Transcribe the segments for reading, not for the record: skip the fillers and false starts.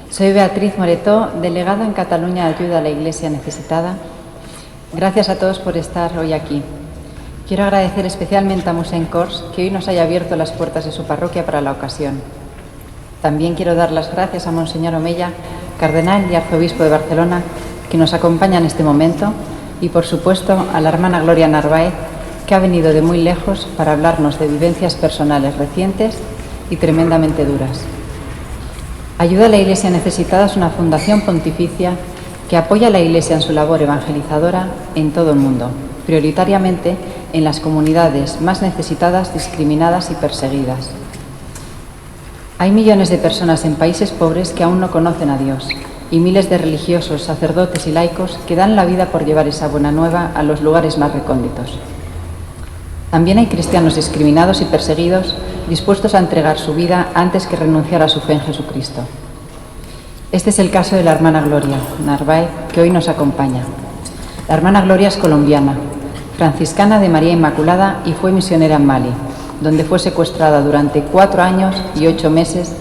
Soy Beatriz Moretó, delegada en Cataluña de Ayuda a la Iglesia Necesitada. Gracias a todos por estar hoy aquí. Quiero agradecer especialmente a Mossèn Cors que hoy nos haya abierto las puertas de su parroquia para la ocasión. También quiero dar las gracias a Monseñor Omeya, cardenal y arzobispo de Barcelona, que nos acompaña en este momento, y por supuesto a la hermana Gloria Narváez, que ha venido de muy lejos para hablarnos de vivencias personales recientes y tremendamente duras. Ayuda a la Iglesia Necesitada es una fundación pontificia que apoya a la Iglesia en su labor evangelizadora en todo el mundo, prioritariamente en las comunidades más necesitadas, discriminadas y perseguidas. Hay millones de personas en países pobres que aún no conocen a Dios y miles de religiosos, sacerdotes y laicos que dan la vida por llevar esa buena nueva a los lugares más recónditos. También hay cristianos discriminados y perseguidos dispuestos a entregar su vida antes que renunciar a su fe en Jesucristo. Este es el caso de la hermana Gloria Narváez, que hoy nos acompaña. La hermana Gloria es colombiana, franciscana de María Inmaculada y fue misionera en Mali, donde fue secuestrada durante 4 años y 8 meses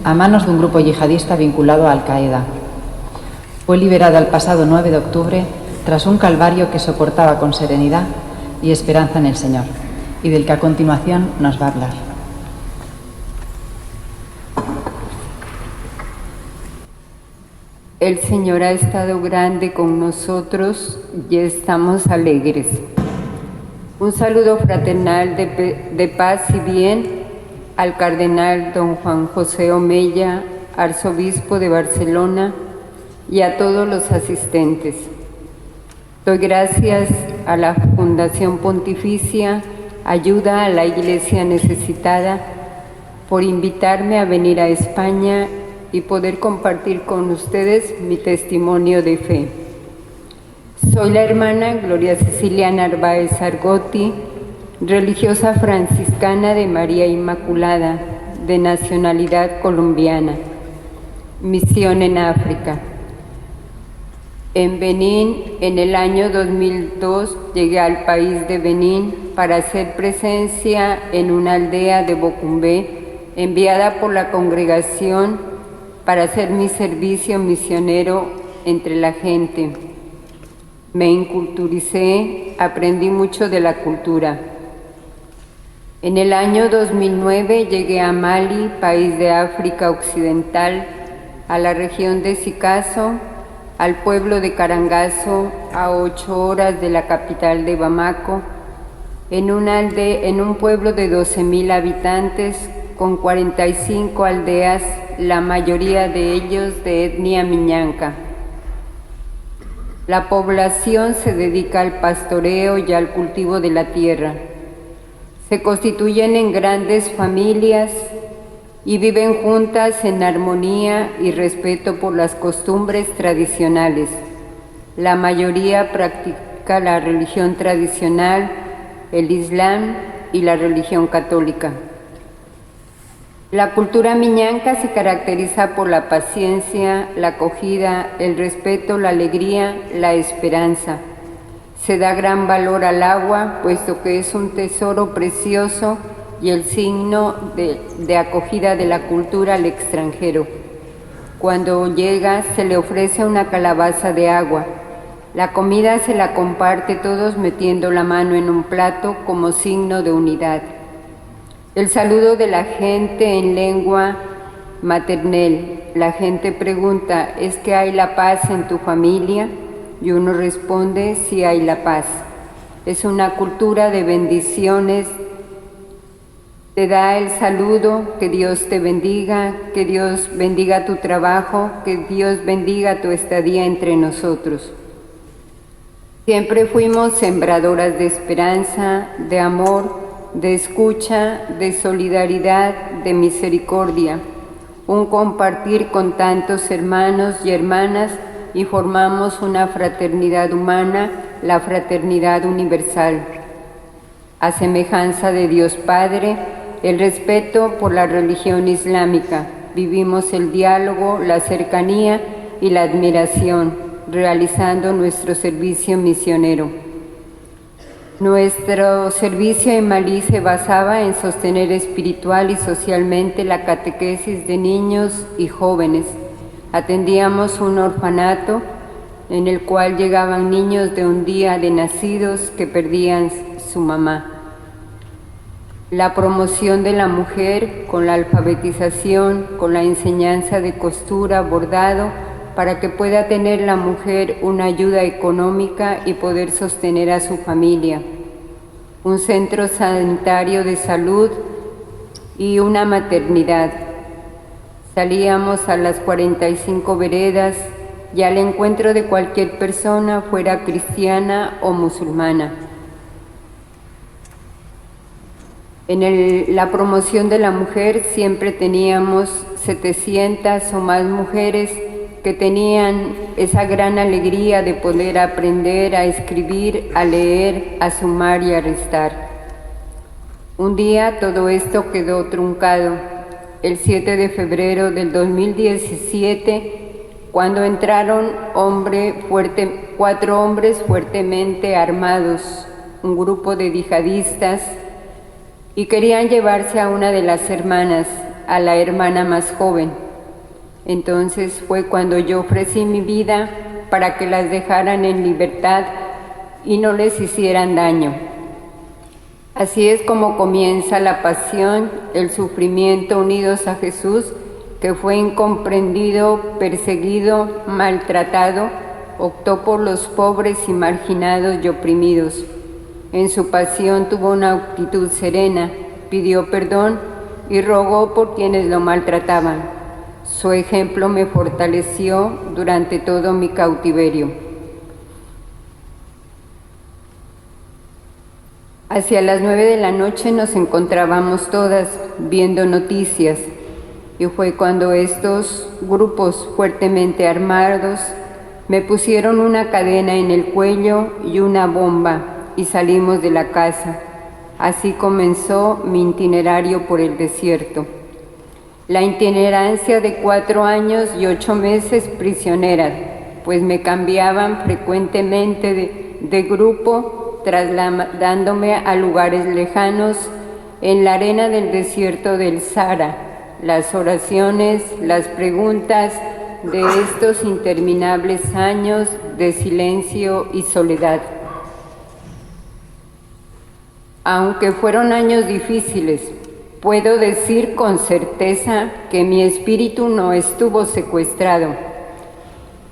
a manos de un grupo yihadista vinculado a Al-Qaeda. Fue liberada el pasado 9 de octubre tras un calvario que soportaba con serenidad y esperanza en el Señor, y del que a continuación nos va a hablar. El Señor ha estado grande con nosotros y estamos alegres. Un saludo fraternal de paz y bien al cardenal don Juan José Omeya, arzobispo de Barcelona, y a todos los asistentes. Doy gracias a la Fundación Pontificia Ayuda a la Iglesia Necesitada por invitarme a venir a España y poder compartir con ustedes mi testimonio de fe. Soy la hermana Gloria Cecilia Narváez Argotti, religiosa franciscana de María Inmaculada, de nacionalidad colombiana, misión en África. En Benín, en el año 2002, llegué al país de Benín para hacer presencia en una aldea de Bocumbé, enviada por la congregación para hacer mi servicio misionero entre la gente. Me inculturicé, aprendí mucho de la cultura. En el año 2009 llegué a Mali, país de África Occidental, a la región de Sikasso, al pueblo de Karangazo, a 8 horas de la capital de Bamako, en un pueblo de 12,000 habitantes, con 45 aldeas, la mayoría de ellos de etnia miñanca. La población se dedica al pastoreo y al cultivo de la tierra. Se constituyen en grandes familias y viven juntas en armonía y respeto por las costumbres tradicionales. La mayoría practica la religión tradicional, el Islam y la religión católica. La cultura miñanca se caracteriza por la paciencia, la acogida, el respeto, la alegría, la esperanza. Se da gran valor al agua, puesto que es un tesoro precioso y el signo de acogida de la cultura al extranjero. Cuando llega, se le ofrece una calabaza de agua. La comida se la comparte todos metiendo la mano en un plato como signo de unidad. El saludo de la gente en lengua maternel. La gente pregunta, ¿es que hay la paz en tu familia? Y uno responde, sí hay la paz. Es una cultura de bendiciones. Te da el saludo, que Dios te bendiga, que Dios bendiga tu trabajo, que Dios bendiga tu estadía entre nosotros. Siempre fuimos sembradoras de esperanza, de amor, de escucha, de solidaridad, de misericordia, un compartir con tantos hermanos y hermanas y formamos una fraternidad humana, la fraternidad universal. A semejanza de Dios Padre, el respeto por la religión islámica, vivimos el diálogo, la cercanía y la admiración, realizando nuestro servicio misionero. Nuestro servicio en Malí se basaba en sostener espiritual y socialmente la catequesis de niños y jóvenes, Atendíamos un orfanato en el cual llegaban niños de un día de nacidos que perdían su mamá. La promoción de la mujer con la alfabetización, con la enseñanza de costura, bordado, para que pueda tener la mujer una ayuda económica y poder sostener a su familia. Un centro sanitario de salud y una maternidad. Salíamos a las 45 veredas y al encuentro de cualquier persona, fuera cristiana o musulmana. En la promoción de la mujer siempre teníamos 700 o más mujeres que tenían esa gran alegría de poder aprender a escribir, a leer, a sumar y a restar. Un día todo esto quedó truncado, el 7 de febrero del 2017, cuando entraron 4 hombres fuertemente armados, un grupo de yihadistas, y querían llevarse a una de las hermanas, a la hermana más joven. Entonces fue cuando yo ofrecí mi vida para que las dejaran en libertad y no les hicieran daño. Así es como comienza la pasión, el sufrimiento unidos a Jesús, que fue incomprendido, perseguido, maltratado, optó por los pobres y marginados y oprimidos. En su pasión tuvo una actitud serena, pidió perdón y rogó por quienes lo maltrataban. Su ejemplo me fortaleció durante todo mi cautiverio. Hacia las 9 de la noche nos encontrábamos todas viendo noticias y fue cuando estos grupos fuertemente armados me pusieron una cadena en el cuello y una bomba y salimos de la casa. Así comenzó mi itinerario por el desierto. La itinerancia de 4 años y 8 meses prisionera, pues me cambiaban frecuentemente de grupo, trasladándome a lugares lejanos en la arena del desierto del Sahara. Las oraciones, las preguntas de estos interminables años de silencio y soledad. Aunque fueron años difíciles, puedo decir con certeza que mi espíritu no estuvo secuestrado.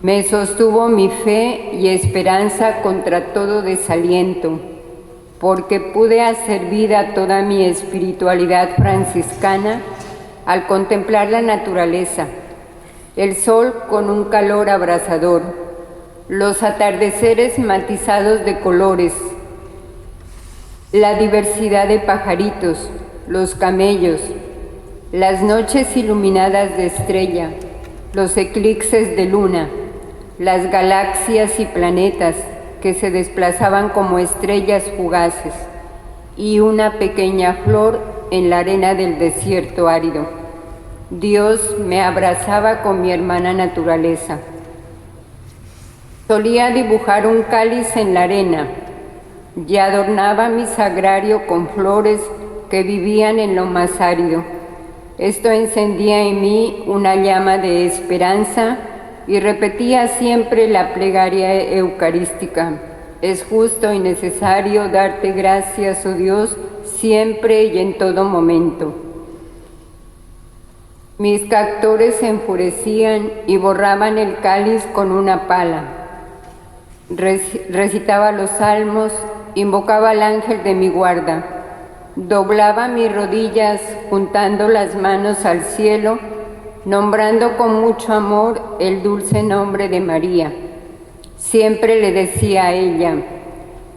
Me sostuvo mi fe y esperanza contra todo desaliento, porque pude hacer vida toda mi espiritualidad franciscana al contemplar la naturaleza, el sol con un calor abrasador, los atardeceres matizados de colores, la diversidad de pajaritos, los camellos, las noches iluminadas de estrella, los eclipses de luna, las galaxias y planetas que se desplazaban como estrellas fugaces y una pequeña flor en la arena del desierto árido. Dios me abrazaba con mi hermana naturaleza. Solía dibujar un cáliz en la arena y adornaba mi sagrario con flores que vivían en lo más árido. Esto encendía en mí una llama de esperanza y repetía siempre la plegaria eucarística. Es justo y necesario darte gracias, oh Dios, siempre y en todo momento. Mis captores se enfurecían y borraban el cáliz con una pala. Recitaba los salmos, invocaba al ángel de mi guarda, doblaba mis rodillas juntando las manos al cielo, nombrando con mucho amor el dulce nombre de María. Siempre le decía a ella: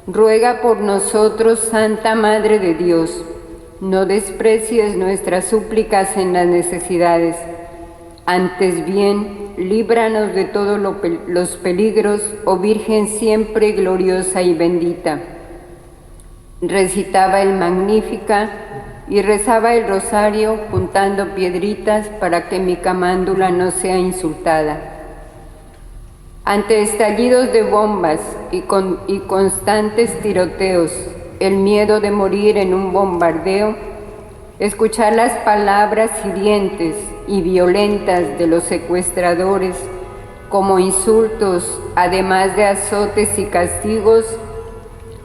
ruega por nosotros, Santa Madre de Dios, no desprecies nuestras súplicas en las necesidades, antes bien, líbranos de todos los peligros, oh Virgen siempre gloriosa y bendita. Recitaba el Magnífica y rezaba el rosario juntando piedritas para que mi camándula no sea insultada. Ante estallidos de bombas y constantes tiroteos, el miedo de morir en un bombardeo, escuchar las palabras hirientes y violentas de los secuestradores, como insultos, además de azotes y castigos,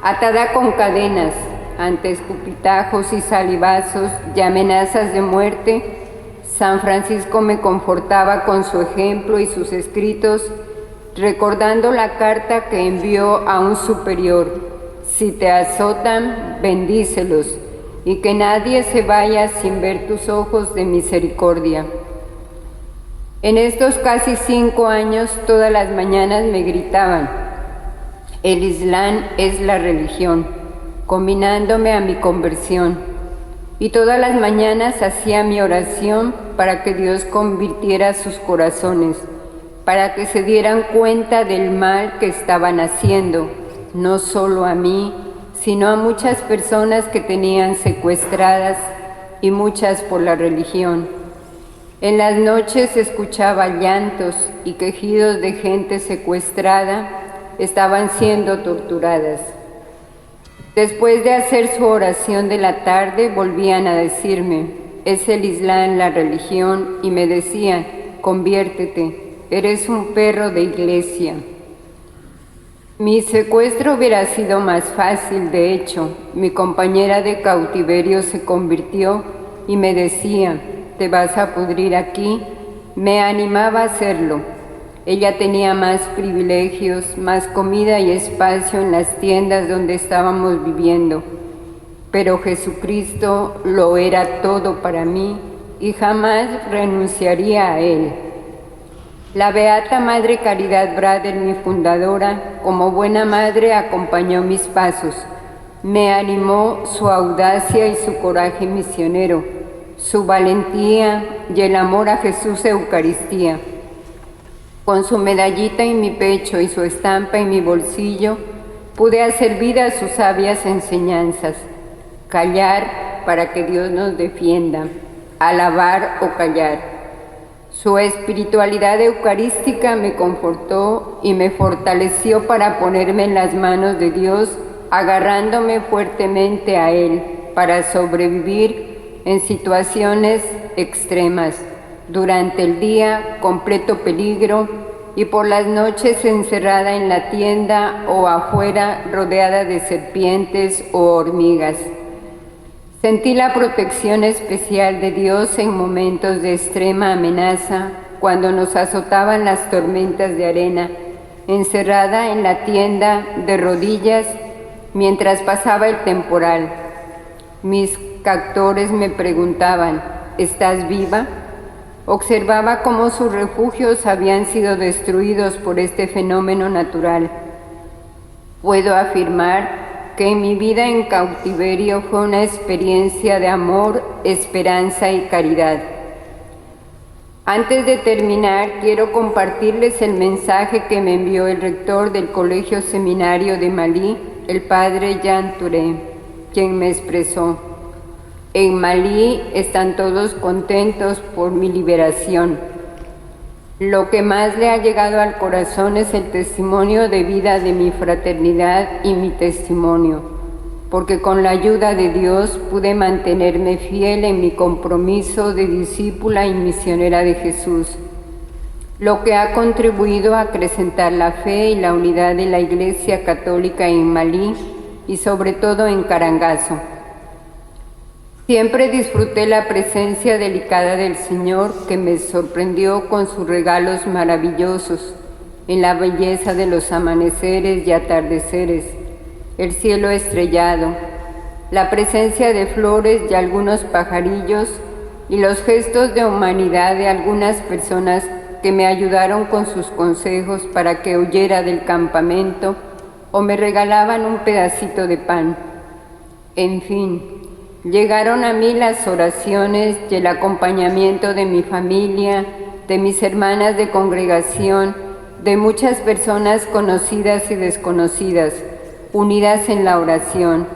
atada con cadenas, ante escupitajos y salivazos y amenazas de muerte, San Francisco me confortaba con su ejemplo y sus escritos, recordando la carta que envió a un superior: si te azotan, bendícelos, y que nadie se vaya sin ver tus ojos de misericordia. En estos casi 5 años, todas las mañanas me gritaban: el Islam es la religión, combinándome a mi conversión. Y todas las mañanas hacía mi oración para que Dios convirtiera sus corazones, para que se dieran cuenta del mal que estaban haciendo, no solo a mí, sino a muchas personas que tenían secuestradas, y muchas por la religión. En las noches escuchaba llantos y quejidos de gente secuestrada, estaban siendo torturadas. Después de hacer su oración de la tarde, volvían a decirme: es el Islam la religión, y me decían: conviértete, eres un perro de iglesia. Mi secuestro hubiera sido más fácil, de hecho. Mi compañera de cautiverio se convirtió y me decía: ¿te vas a pudrir aquí? Me animaba a hacerlo. Ella tenía más privilegios, más comida y espacio en las tiendas donde estábamos viviendo. Pero Jesucristo lo era todo para mí y jamás renunciaría a Él. La Beata Madre Caridad Brader, mi fundadora, como buena madre acompañó mis pasos. Me animó su audacia y su coraje misionero, su valentía y el amor a Jesús Eucaristía. Con su medallita en mi pecho y su estampa en mi bolsillo, pude hacer vida a sus sabias enseñanzas: callar para que Dios nos defienda, alabar o callar. Su espiritualidad eucarística me confortó y me fortaleció para ponerme en las manos de Dios, agarrándome fuertemente a Él para sobrevivir en situaciones extremas. Durante el día, completo peligro, y por las noches encerrada en la tienda o afuera rodeada de serpientes o hormigas. Sentí la protección especial de Dios en momentos de extrema amenaza, cuando nos azotaban las tormentas de arena, encerrada en la tienda de rodillas mientras pasaba el temporal. Mis captores me preguntaban: ¿estás viva? Observaba cómo sus refugios habían sido destruidos por este fenómeno natural. Puedo afirmar que mi vida en cautiverio fue una experiencia de amor, esperanza y caridad. Antes de terminar, quiero compartirles el mensaje que me envió el rector del Colegio Seminario de Malí, el padre Jean Touré, quien me expresó: en Malí están todos contentos por mi liberación. Lo que más le ha llegado al corazón es el testimonio de vida de mi fraternidad y mi testimonio, porque con la ayuda de Dios pude mantenerme fiel en mi compromiso de discípula y misionera de Jesús, lo que ha contribuido a acrecentar la fe y la unidad de la Iglesia Católica en Malí y sobre todo en Carangazo. Siempre disfruté la presencia delicada del Señor, que me sorprendió con sus regalos maravillosos, en la belleza de los amaneceres y atardeceres, el cielo estrellado, la presencia de flores y algunos pajarillos, y los gestos de humanidad de algunas personas que me ayudaron con sus consejos para que huyera del campamento o me regalaban un pedacito de pan. En fin, llegaron a mí las oraciones y el acompañamiento de mi familia, de mis hermanas de congregación, de muchas personas conocidas y desconocidas, unidas en la oración.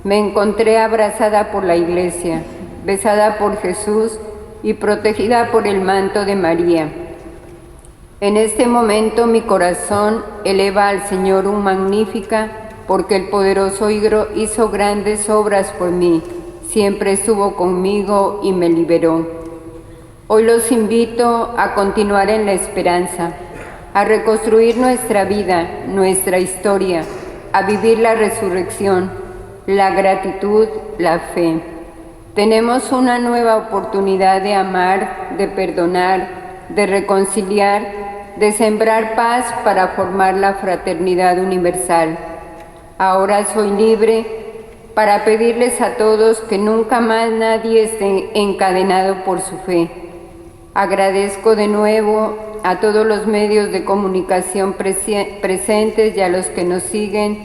Me encontré abrazada por la Iglesia, besada por Jesús y protegida por el manto de María. En este momento mi corazón eleva al Señor un magnífica, porque el poderoso hizo grandes obras por mí, siempre estuvo conmigo y me liberó. Hoy los invito a continuar en la esperanza, a reconstruir nuestra vida, nuestra historia, a vivir la resurrección, la gratitud, la fe. Tenemos una nueva oportunidad de amar, de perdonar, de reconciliar, de sembrar paz para formar la fraternidad universal. Ahora soy libre para pedirles a todos que nunca más nadie esté encadenado por su fe. Agradezco de nuevo a todos los medios de comunicación presentes y a los que nos siguen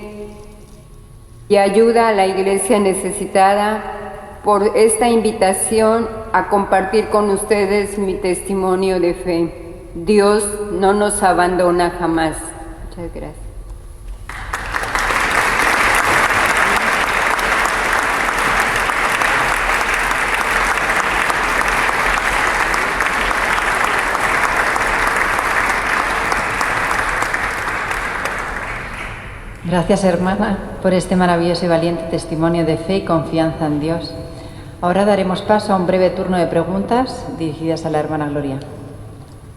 y ayuda a la Iglesia necesitada por esta invitación a compartir con ustedes mi testimonio de fe. Dios no nos abandona jamás. Muchas gracias. Gracias, hermana, por este maravilloso y valiente testimonio de fe y confianza en Dios. Ahora daremos paso a un breve turno de preguntas dirigidas a la hermana Gloria.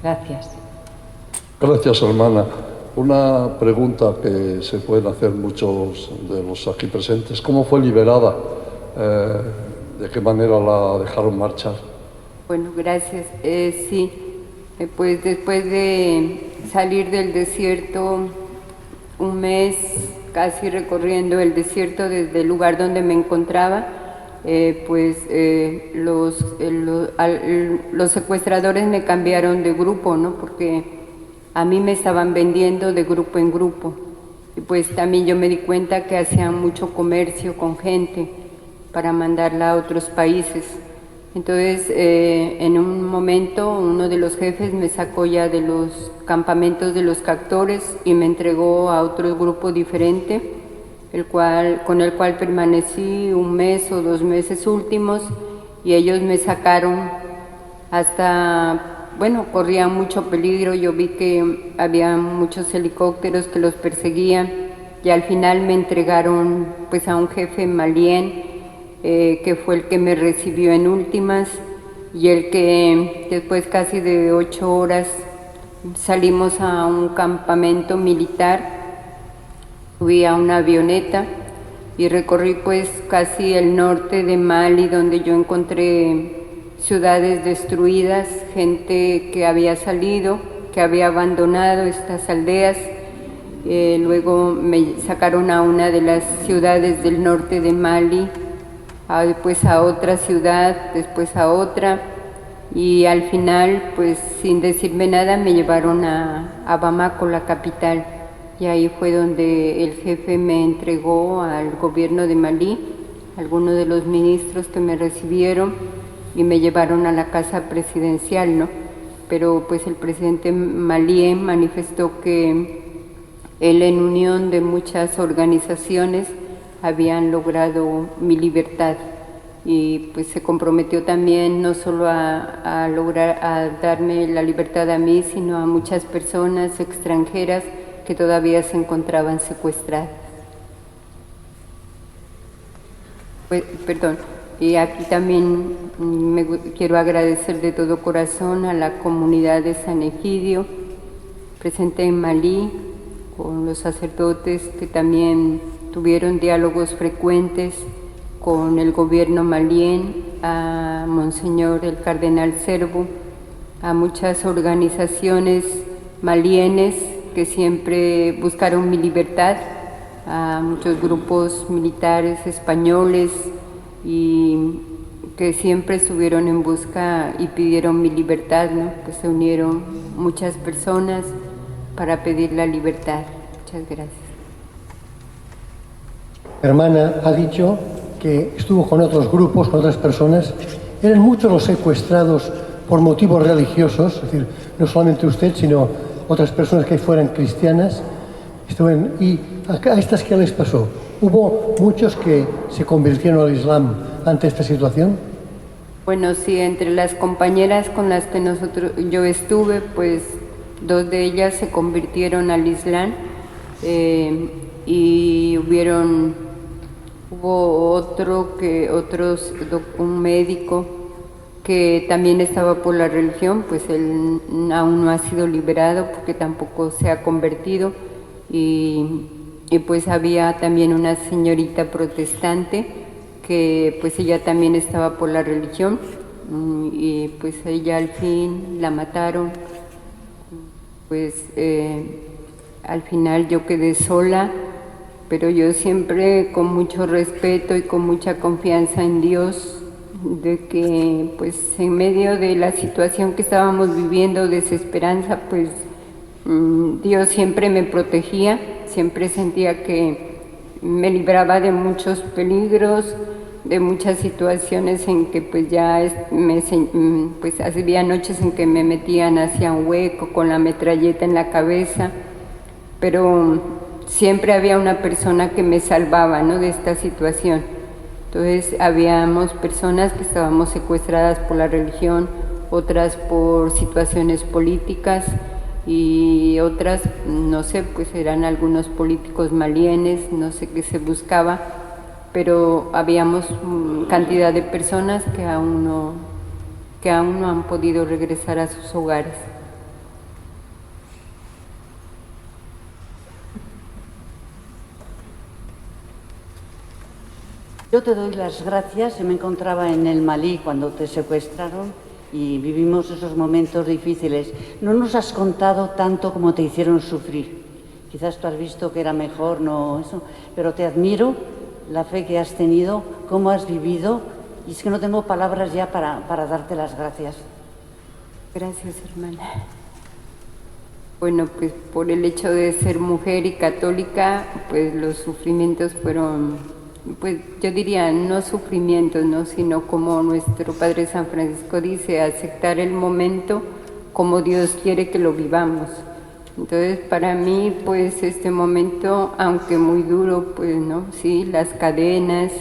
Gracias. Gracias, hermana. Una pregunta que se pueden hacer muchos de los aquí presentes. ¿Cómo fue liberada? ¿De qué manera la dejaron marchar? Bueno, gracias. Sí, pues después de salir del desierto, un mes casi recorriendo el desierto desde el lugar donde me encontraba, los secuestradores me cambiaron de grupo, ¿no? Porque a mí me estaban vendiendo de grupo en grupo. Y pues también yo me di cuenta que hacían mucho comercio con gente para mandarla a otros países. Entonces, en un momento, uno de los jefes me sacó ya de los campamentos de los captores y me entregó a otro grupo diferente, con el cual permanecí un mes o 2 meses últimos, y ellos me sacaron hasta, bueno, corría mucho peligro. Yo vi que había muchos helicópteros que los perseguían y al final me entregaron pues a un jefe malien, que fue el que me recibió en últimas y el que después casi de 8 horas salimos a un campamento militar, subí a una avioneta y recorrí pues casi el norte de Mali, donde yo encontré ciudades destruidas, gente que había salido, que había abandonado estas aldeas. Luego me sacaron a una de las ciudades del norte de Mali, después a otra ciudad, después a otra, y al final, pues sin decirme nada, me llevaron a Bamako, la capital, y ahí fue donde el jefe me entregó al gobierno de Malí, algunos de los ministros que me recibieron, y me llevaron a la casa presidencial, ¿no? Pero pues el presidente malí manifestó que él, en unión de muchas organizaciones, habían logrado mi libertad, y pues se comprometió también no solo a darme la libertad a mí, sino a muchas personas extranjeras que todavía se encontraban secuestradas. Perdón, y aquí también quiero agradecer de todo corazón a la comunidad de San Egidio, presente en Malí, con los sacerdotes que también tuvieron diálogos frecuentes con el gobierno malien, a Monseñor el Cardenal Servo, a muchas organizaciones malienes que siempre buscaron mi libertad, a muchos grupos militares españoles y que siempre estuvieron en busca y pidieron mi libertad, ¿no? Pues se unieron muchas personas para pedir la libertad. Muchas gracias. Hermana ha dicho que estuvo con otros grupos, con otras personas. Eran muchos los secuestrados por motivos religiosos, es decir, no solamente usted, sino otras personas que fueran cristianas. ¿Y a estas qué les pasó? ¿Hubo muchos que se convirtieron al Islam ante esta situación? Bueno, sí, entre las compañeras con las que yo estuve, pues 2 de ellas se convirtieron al Islam, y hubo un médico que también estaba por la religión, pues él aún no ha sido liberado porque tampoco se ha convertido, y pues había también una señorita protestante que pues ella también estaba por la religión, y pues ella al fin la mataron. Pues al final yo quedé sola, pero yo siempre con mucho respeto y con mucha confianza en Dios, de que pues en medio de la situación que estábamos viviendo, desesperanza, pues Dios siempre me protegía, siempre sentía que me libraba de muchos peligros, de muchas situaciones en que pues ya pues había noches en que me metían hacia un hueco con la metralleta en la cabeza, pero siempre había una persona que me salvaba, ¿no?, de esta situación. Entonces habíamos personas que estábamos secuestradas por la religión, otras por situaciones políticas, y otras, no sé, pues eran algunos políticos malienes, no sé qué se buscaba, pero habíamos cantidad de personas que aún no han podido regresar a sus hogares. Yo te doy las gracias. Yo me encontraba en el Malí cuando te secuestraron y vivimos esos momentos difíciles. No nos has contado tanto como te hicieron sufrir. Quizás tú has visto que era mejor, no eso, pero te admiro la fe que has tenido, cómo has vivido, y es que no tengo palabras ya para darte las gracias. Gracias, hermana. Bueno, pues por el hecho de ser mujer y católica, pues los sufrimientos fueron, pues yo diría, no sufrimientos, ¿no?, sino como nuestro Padre San Francisco dice, aceptar el momento como Dios quiere que lo vivamos. Entonces, para mí, pues este momento, aunque muy duro, pues no, sí, las cadenas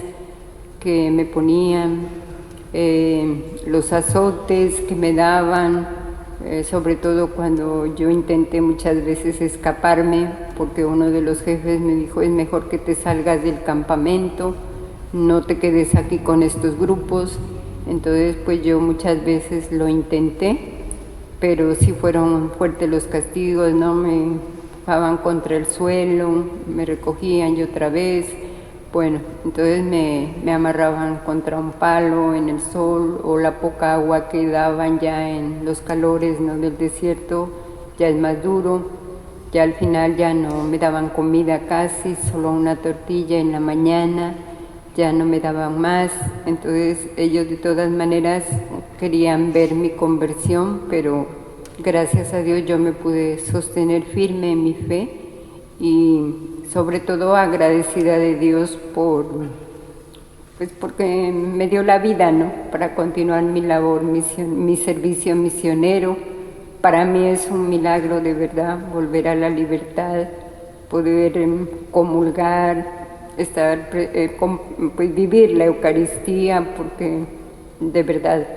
que me ponían, los azotes que me daban, sobre todo cuando yo intenté muchas veces escaparme, porque uno de los jefes me dijo, es mejor que te salgas del campamento, no te quedes aquí con estos grupos. Entonces, pues yo muchas veces lo intenté, pero sí fueron fuertes los castigos, ¿no? Me empujaban contra el suelo, me recogían y otra vez. Bueno, entonces me amarraban contra un palo en el sol, o la poca agua que daban ya en los calores, ¿no?, del desierto, ya es más duro. Ya al final ya no me daban comida casi, solo una tortilla en la mañana, ya no me daban más. Entonces ellos de todas maneras querían ver mi conversión, pero gracias a Dios yo me pude sostener firme en mi fe, y sobre todo agradecida de Dios porque me dio la vida, ¿no?, para continuar mi labor, mi servicio misionero. Para mí es un milagro de verdad volver a la libertad, poder comulgar, pues vivir la Eucaristía, porque de verdad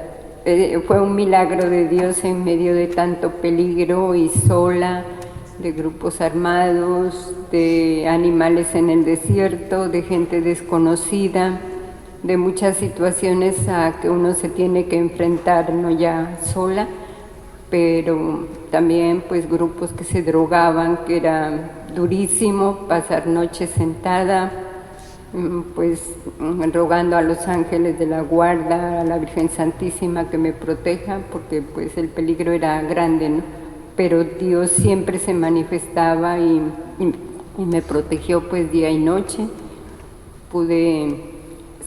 fue un milagro de Dios en medio de tanto peligro y sola, de grupos armados, de animales en el desierto, de gente desconocida, de muchas situaciones a que uno se tiene que enfrentar, no ya sola, pero también pues grupos que se drogaban, que era durísimo pasar noches sentada, pues rogando a los ángeles de la guarda, a la Virgen Santísima que me proteja, porque pues el peligro era grande, ¿no? Pero Dios siempre se manifestaba y me protegió pues día y noche. Pude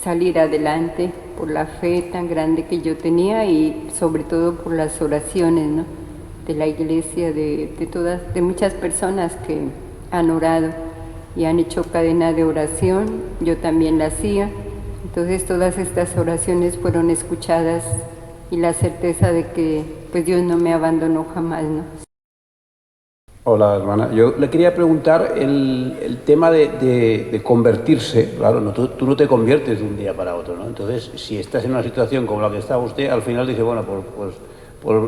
salir adelante por la fe tan grande que yo tenía, y sobre todo por las oraciones, ¿no?, de la iglesia, de muchas personas que han orado y han hecho cadena de oración. Yo también la hacía. Entonces todas estas oraciones fueron escuchadas, y la certeza de que pues Dios no me abandonó jamás, ¿no? Hola, hermana. Yo le quería preguntar el tema de convertirse. Claro, no, tú no te conviertes de un día para otro, ¿no? Entonces, si estás en una situación como la que está usted, al final dice, bueno, pues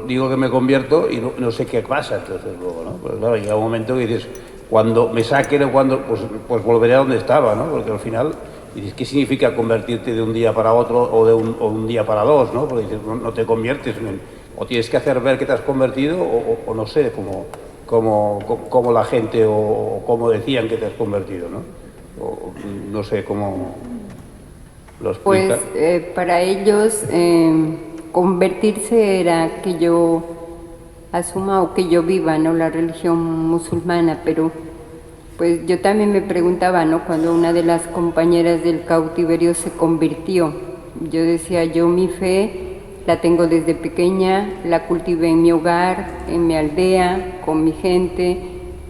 digo que me convierto y no sé qué pasa, entonces luego, ¿no? Pues claro, llega un momento que dices, cuando me saquen o cuando, pues volveré a donde estaba, ¿no? Porque al final Y dices, ¿qué significa convertirte de un día para otro o de un día para dos, ¿no? Porque dices, no te conviertes, o tienes que hacer ver que te has convertido o no sé, como la gente o cómo decían que te has convertido, ¿no? O, no sé cómo lo explican. Pues para ellos convertirse era que yo asuma o que yo viva, ¿no?, la religión musulmana, pero pues yo también me preguntaba, ¿no?, cuando una de las compañeras del cautiverio se convirtió, yo decía, yo mi fe la tengo desde pequeña, la cultivé en mi hogar, en mi aldea, con mi gente,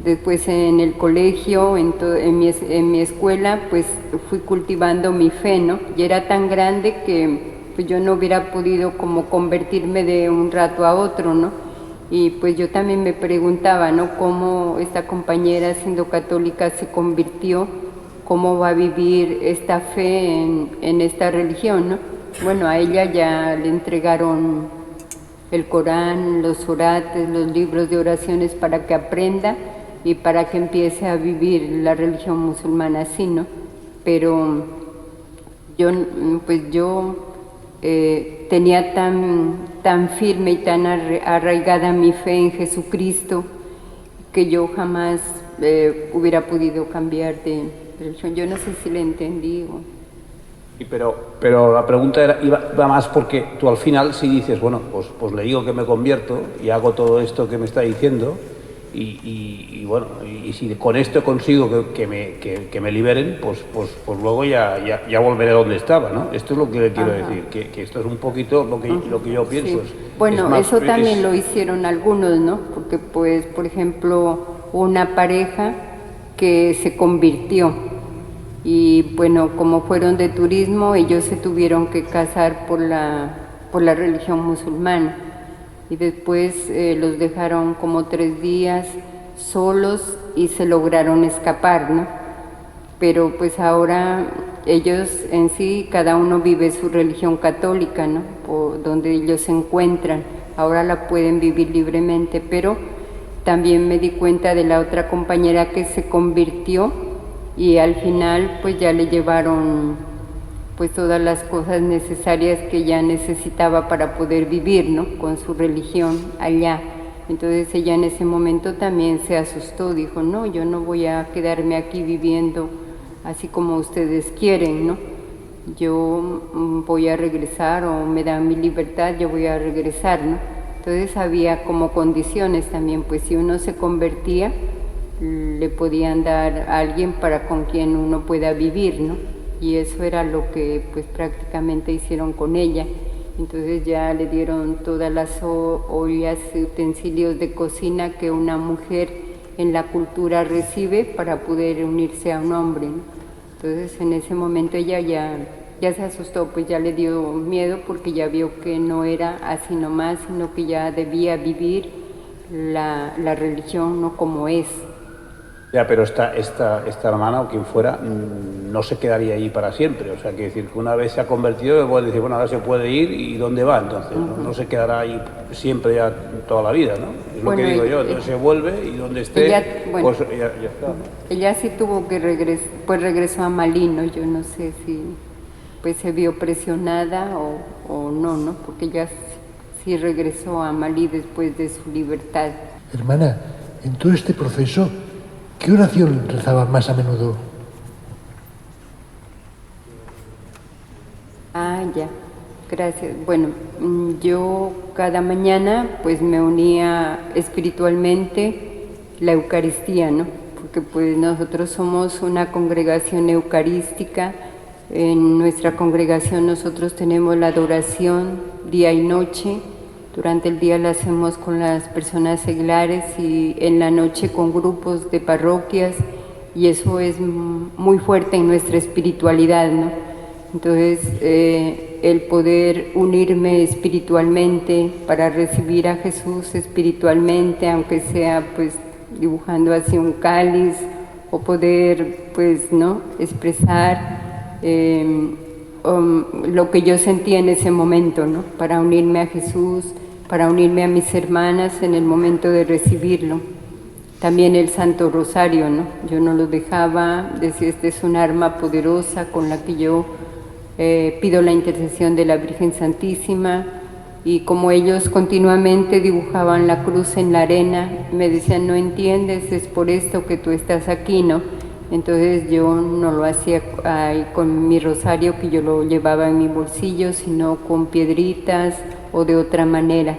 después en el colegio, en mi escuela, pues fui cultivando mi fe, ¿no? Y era tan grande que pues yo no hubiera podido como convertirme de un rato a otro, ¿no? Y pues yo también me preguntaba, ¿no?, cómo esta compañera siendo católica se convirtió, cómo va a vivir esta fe en esta religión, ¿no? Bueno, a ella ya le entregaron el Corán, los orates, los libros de oraciones para que aprenda y para que empiece a vivir la religión musulmana así, ¿no? Pero yo tenía tan firme y tan arraigada mi fe en Jesucristo que yo jamás hubiera podido cambiar de religión. Yo no sé si le entendí. Pero la pregunta iba más porque tú al final si dices, bueno, pues le digo que me convierto y hago todo esto que me está diciendo y bueno, y si con esto consigo que me liberen, pues luego ya volveré a donde estaba, ¿no? Esto es lo que le quiero decir, que esto es un poquito lo que yo pienso. Sí. Bueno, eso también lo hicieron algunos, ¿no? Porque pues, por ejemplo, una pareja que se convirtió y bueno, como fueron de turismo, ellos se tuvieron que casar por la religión musulmana y después los dejaron como 3 días solos y se lograron escapar, ¿no? Pero pues ahora ellos en sí, cada uno vive su religión católica, ¿no?, por donde ellos se encuentran, ahora la pueden vivir libremente, pero también me di cuenta de la otra compañera que se convirtió y al final pues ya le llevaron pues todas las cosas necesarias que ella necesitaba para poder vivir, ¿no?, con su religión allá. Entonces ella en ese momento también se asustó, dijo, no, yo no voy a quedarme aquí viviendo así como ustedes quieren, ¿no? Yo voy a regresar o me dan mi libertad, yo voy a regresar, ¿no? Entonces había como condiciones también, pues si uno se convertía, le podían dar a alguien para con quien uno pueda vivir, ¿no? Y eso era lo que pues prácticamente hicieron con ella. Entonces ya le dieron todas las ollas y utensilios de cocina que una mujer en la cultura recibe para poder unirse a un hombre, ¿no? Entonces en ese momento ella ya se asustó, pues ya le dio miedo porque ya vio que no era así nomás, sino que ya debía vivir la religión, no como es. Ya, pero esta hermana o quien fuera no se quedaría allí para siempre. O sea, que decir que una vez se ha convertido, puede decir, bueno, ahora se puede ir y ¿dónde va? Entonces, no se quedará ahí siempre ya toda la vida, ¿no? Es bueno, lo que digo yo. Entonces se vuelve y donde esté, pues ya está, ¿no? Ella sí tuvo que regresar, pues regresó a Malí, ¿no? Yo no sé si pues se vio presionada o no, ¿no? Porque ella sí regresó a Malí después de su libertad. Hermana, en todo este proceso, ¿qué oración rezabas más a menudo? Ah, ya, gracias. Bueno, yo cada mañana pues me unía espiritualmente la Eucaristía, ¿no? Porque pues nosotros somos una congregación eucarística. En nuestra congregación nosotros tenemos la adoración día y noche. Durante el día la hacemos con las personas seglares y en la noche con grupos de parroquias y eso es muy fuerte en nuestra espiritualidad, ¿no? Entonces el poder unirme espiritualmente para recibir a Jesús espiritualmente, aunque sea pues dibujando así un cáliz o poder pues no expresar lo que yo sentía en ese momento, ¿no? Para unirme a Jesús, para unirme a mis hermanas en el momento de recibirlo. También el Santo Rosario, ¿no? Yo no lo dejaba, decía, esta es un arma poderosa con la que yo pido la intercesión de la Virgen Santísima. Y como ellos continuamente dibujaban la cruz en la arena, me decían, no entiendes, es por esto que tú estás aquí, ¿no? Entonces yo no lo hacía con mi rosario, que yo lo llevaba en mi bolsillo, sino con piedritas o de otra manera.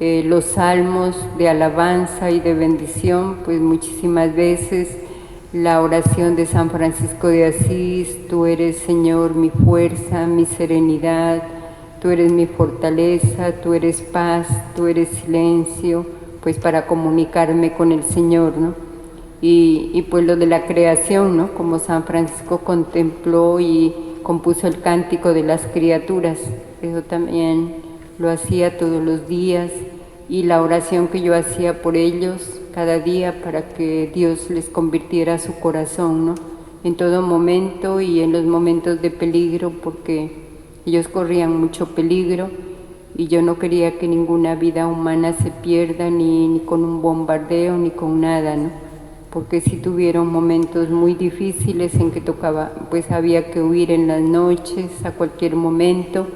Los salmos de alabanza y de bendición, pues muchísimas veces la oración de San Francisco de Asís, tú eres, Señor, mi fuerza, mi serenidad, tú eres mi fortaleza, tú eres paz, tú eres silencio, pues para comunicarme con el Señor, ¿no? Y pues lo de la creación, ¿no? Como San Francisco contempló y compuso el cántico de las criaturas, eso también lo hacía todos los días, y la oración que yo hacía por ellos cada día para que Dios les convirtiera su corazón, ¿no? En todo momento y en los momentos de peligro, porque ellos corrían mucho peligro y yo no quería que ninguna vida humana se pierda, ni con un bombardeo, ni con nada, ¿no? Porque sí tuvieron momentos muy difíciles en que tocaba, pues había que huir en las noches, a cualquier momento,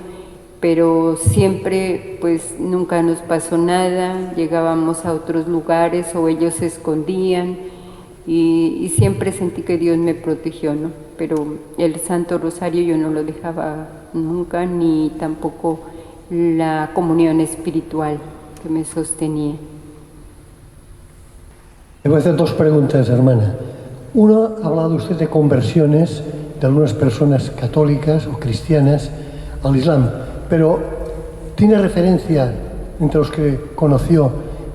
pero siempre, pues nunca nos pasó nada, llegábamos a otros lugares o ellos se escondían y siempre sentí que Dios me protegió, ¿no? Pero el Santo Rosario yo no lo dejaba nunca, ni tampoco la comunión espiritual que me sostenía. Le voy a hacer dos preguntas, hermana. Uno, ha hablado usted de conversiones de algunas personas católicas o cristianas al Islam, pero ¿tiene referencia entre los que conoció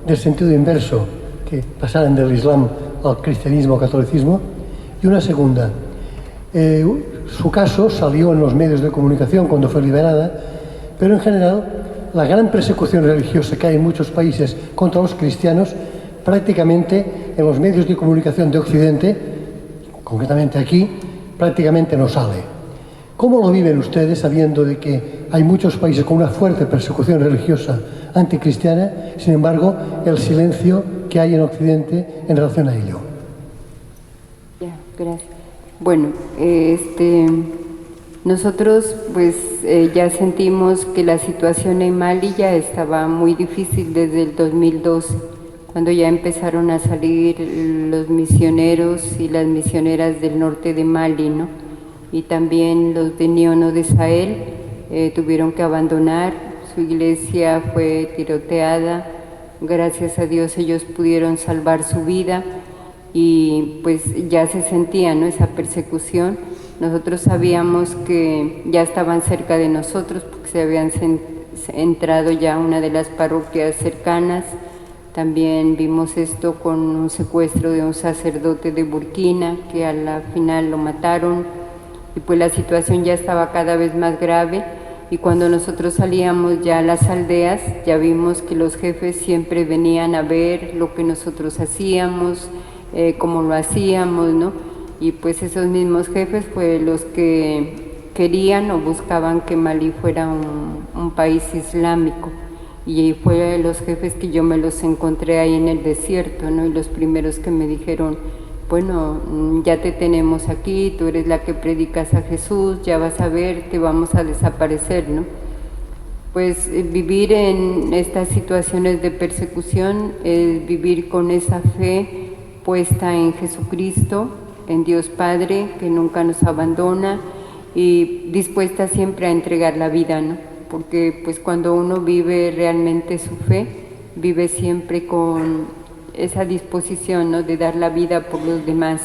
del sentido inverso, que pasaran del Islam al cristianismo o catolicismo? Y una segunda, su caso salió en los medios de comunicación cuando fue liberada, pero en general la gran persecución religiosa que hay en muchos países contra los cristianos, prácticamente en los medios de comunicación de Occidente, concretamente aquí, prácticamente no sale. ¿Cómo lo viven ustedes sabiendo de que hay muchos países con una fuerte persecución religiosa anticristiana, sin embargo, el silencio que hay en Occidente en relación a ello? Ya, gracias. Bueno, nosotros pues ya sentimos que la situación en Mali ya estaba muy difícil desde el 2012, cuando ya empezaron a salir los misioneros y las misioneras del norte de Mali, ¿no? Y también los de Niono de Sahel tuvieron que abandonar, su iglesia fue tiroteada, gracias a Dios ellos pudieron salvar su vida y pues ya se sentía, ¿no?, esa persecución. Nosotros sabíamos que ya estaban cerca de nosotros porque se habían entrado ya a una de las parroquias cercanas. También vimos esto con un secuestro de un sacerdote de Burkina, que a la final lo mataron, y pues la situación ya estaba cada vez más grave, y cuando nosotros salíamos ya a las aldeas, ya vimos que los jefes siempre venían a ver lo que nosotros hacíamos, cómo lo hacíamos, ¿no? Y pues esos mismos jefes fue los que querían o buscaban que Malí fuera un país islámico. Y fue los jefes que yo me los encontré ahí en el desierto, ¿no? Y los primeros que me dijeron, bueno, ya te tenemos aquí, tú eres la que predicas a Jesús, ya vas a ver, te vamos a desaparecer, ¿no? Pues vivir en estas situaciones de persecución es vivir con esa fe puesta en Jesucristo, en Dios Padre, que nunca nos abandona y dispuesta siempre a entregar la vida, ¿no? Porque pues cuando uno vive realmente su fe, vive siempre con esa disposición, ¿no?, de dar la vida por los demás.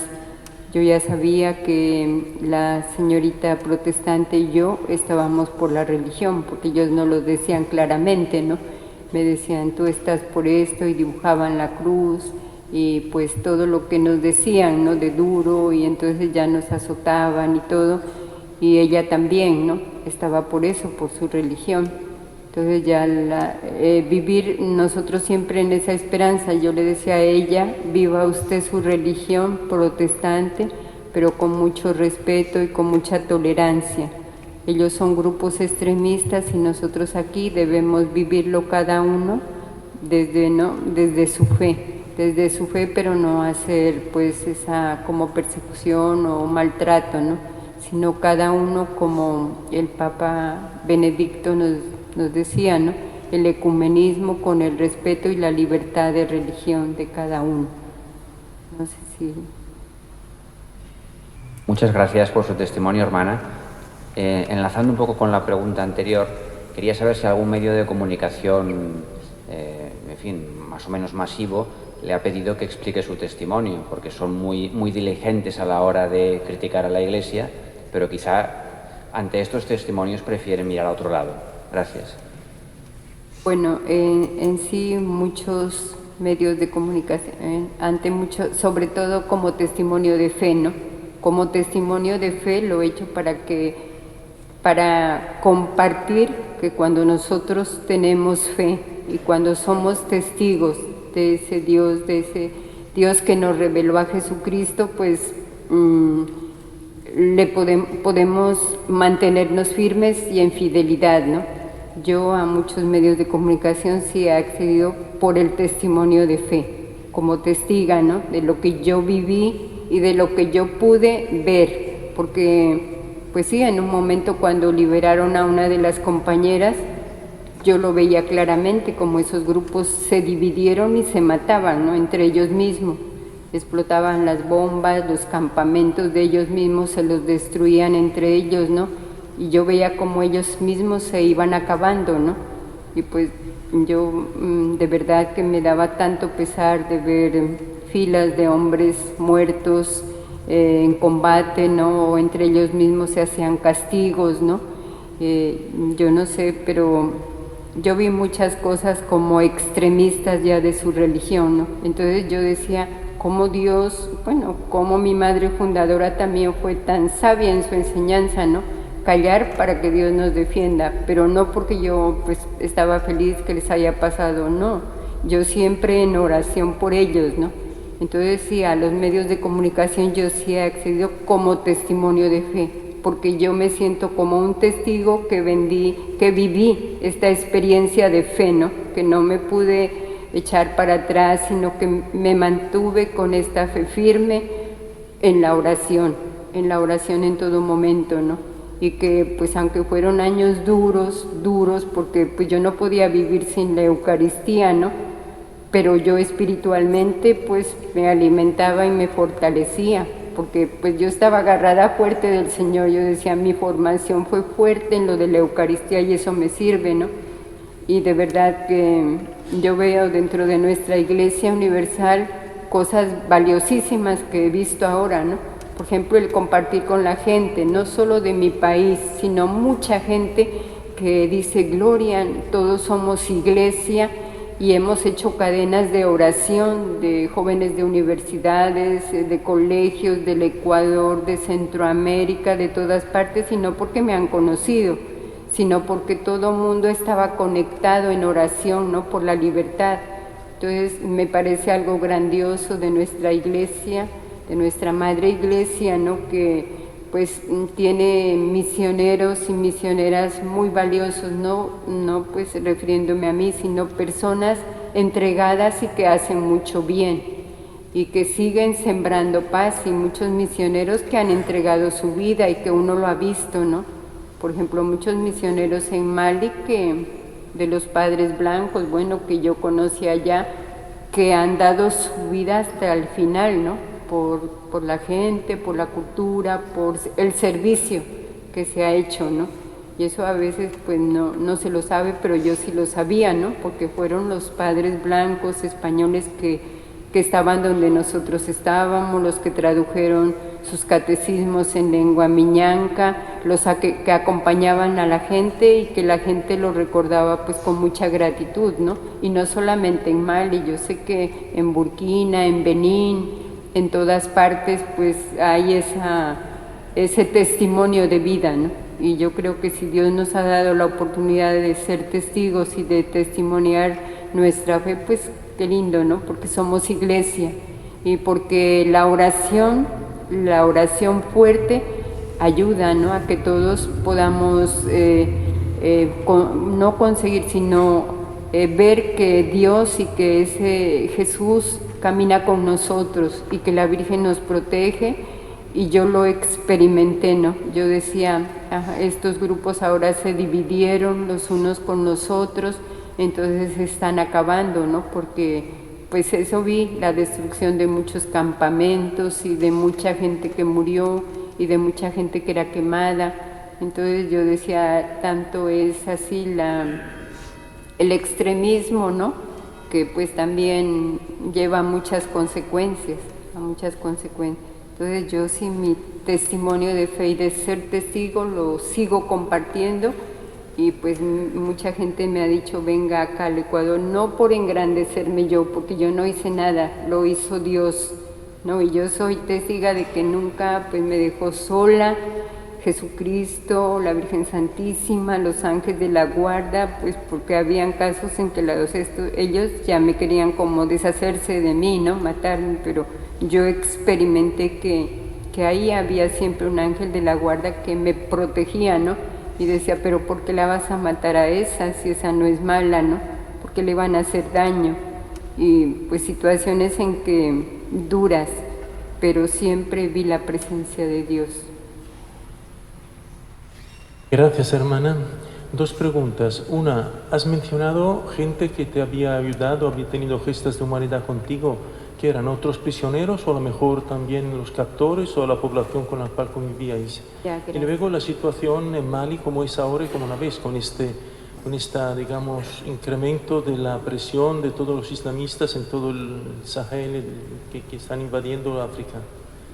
Yo ya sabía que la señorita protestante y yo estábamos por la religión, porque ellos no lo decían claramente, ¿no? Me decían, tú estás por esto, y dibujaban la cruz, y pues todo lo que nos decían, ¿no?, de duro, y entonces ya nos azotaban y todo, y ella también, ¿no?, estaba por eso, por su religión. Entonces ya vivir nosotros siempre en esa esperanza. Yo le decía a ella, viva usted su religión protestante, pero con mucho respeto y con mucha tolerancia. Ellos son grupos extremistas y nosotros aquí debemos vivirlo cada uno desde su fe, desde su fe, pero no hacer pues esa como persecución o maltrato, ¿no? Sino cada uno, como el Papa Benedicto nos decía, ¿no? El ecumenismo con el respeto y la libertad de religión de cada uno. No sé si... Muchas gracias por su testimonio, hermana. Enlazando un poco con la pregunta anterior, quería saber si algún medio de comunicación, en fin, más o menos masivo, le ha pedido que explique su testimonio, porque son muy diligentes a la hora de criticar a la Iglesia, pero quizá ante estos testimonios prefieren mirar a otro lado. Gracias. Bueno, en sí muchos medios de comunicación, sobre todo como testimonio de fe, ¿no? Como testimonio de fe lo he hecho para compartir que cuando nosotros tenemos fe y cuando somos testigos de ese Dios que nos reveló a Jesucristo, pues podemos mantenernos firmes y en fidelidad, ¿no? Yo a muchos medios de comunicación sí he accedido por el testimonio de fe, como testiga, ¿no? De lo que yo viví y de lo que yo pude ver, porque pues sí, en un momento cuando liberaron a una de las compañeras, yo lo veía claramente como esos grupos se dividieron y se mataban, ¿no? Entre ellos mismos, explotaban las bombas, los campamentos de ellos mismos se los destruían entre ellos, ¿no? Y yo veía como ellos mismos se iban acabando, ¿no? Y pues yo de verdad que me daba tanto pesar de ver filas de hombres muertos en combate, ¿no? O entre ellos mismos se hacían castigos, ¿no? Yo no sé, pero yo vi muchas cosas como extremistas ya de su religión, ¿no? Entonces yo decía, cómo Dios, bueno, cómo mi madre fundadora también fue tan sabia en su enseñanza, ¿no? Callar para que Dios nos defienda, pero no porque yo pues estaba feliz que les haya pasado, no, yo siempre en oración por ellos, ¿no? Entonces sí, a los medios de comunicación yo sí he accedido como testimonio de fe, porque yo me siento como un testigo que viví esta experiencia de fe, ¿no? Que no me pude echar para atrás, sino que me mantuve con esta fe firme en la oración en todo momento, ¿no? Y que pues aunque fueron años duros, porque pues yo no podía vivir sin la Eucaristía, ¿no? Pero yo espiritualmente pues me alimentaba y me fortalecía, porque pues yo estaba agarrada fuerte del Señor. Yo decía, mi formación fue fuerte en lo de la Eucaristía y eso me sirve, ¿no? Y de verdad que yo veo dentro de nuestra Iglesia Universal cosas valiosísimas que he visto ahora, ¿no? Por ejemplo, el compartir con la gente, no solo de mi país, sino mucha gente que dice, Gloria, todos somos iglesia, y hemos hecho cadenas de oración de jóvenes de universidades, de colegios, del Ecuador, de Centroamérica, de todas partes, y no porque me han conocido, sino porque todo mundo estaba conectado en oración, ¿no? Por la libertad. Entonces me parece algo grandioso de nuestra iglesia, de nuestra Madre Iglesia, ¿no? Que pues tiene misioneros y misioneras muy valiosos, no pues refiriéndome a mí, sino personas entregadas y que hacen mucho bien y que siguen sembrando paz, y muchos misioneros que han entregado su vida y que uno lo ha visto, ¿no? Por ejemplo, muchos misioneros en Mali de los padres blancos, bueno, que yo conocí allá, que han dado su vida hasta el final, ¿no? Por la gente, por la cultura, por el servicio que se ha hecho, ¿no? Y eso a veces pues no se lo sabe, pero yo sí lo sabía, ¿no? Porque fueron los padres blancos españoles que estaban donde nosotros estábamos, los que tradujeron sus catecismos en lengua miñanca, los que acompañaban a la gente y que la gente lo recordaba pues con mucha gratitud, ¿no? Y no solamente en Mali, yo sé que en Burkina, en Benín, en todas partes pues hay ese testimonio de vida, ¿no? Y yo creo que si Dios nos ha dado la oportunidad de ser testigos y de testimoniar nuestra fe, pues qué lindo, ¿no? Porque somos iglesia y porque la oración fuerte ayuda, ¿no? A que todos podamos no conseguir, sino ver que Dios y que ese Jesús camina con nosotros y que la Virgen nos protege, y yo lo experimenté, ¿no? Yo decía, estos grupos ahora se dividieron los unos con los otros, entonces se están acabando, ¿no? Porque pues eso vi, la destrucción de muchos campamentos y de mucha gente que murió y de mucha gente que era quemada. Entonces yo decía, tanto es así el extremismo, ¿no? Que pues también lleva a muchas consecuencias. Entonces yo sí, mi testimonio de fe y de ser testigo lo sigo compartiendo, y pues mucha gente me ha dicho, venga acá al Ecuador, no por engrandecerme yo, porque yo no hice nada, lo hizo Dios, ¿no? Y yo soy testiga de que nunca pues me dejó sola, Jesucristo, la Virgen Santísima, los ángeles de la guarda, pues porque habían casos en que ellos ya me querían como deshacerse de mí, ¿no? Matarme, pero yo experimenté que ahí había siempre un ángel de la guarda que me protegía, ¿no? Y decía, pero ¿por qué la vas a matar a esa si esa no es mala, ¿no? ¿Por qué le van a hacer daño? Y pues situaciones en que duras, pero siempre vi la presencia de Dios. Gracias, hermana. Dos preguntas. Una, has mencionado gente que te había ayudado, había tenido gestos de humanidad contigo, que eran otros prisioneros o a lo mejor también los captores o la población con la cual convivíais. Y luego la situación en Mali, como es ahora y como la ves, con este digamos, incremento de la presión de todos los islamistas en todo el Sahel que están invadiendo África.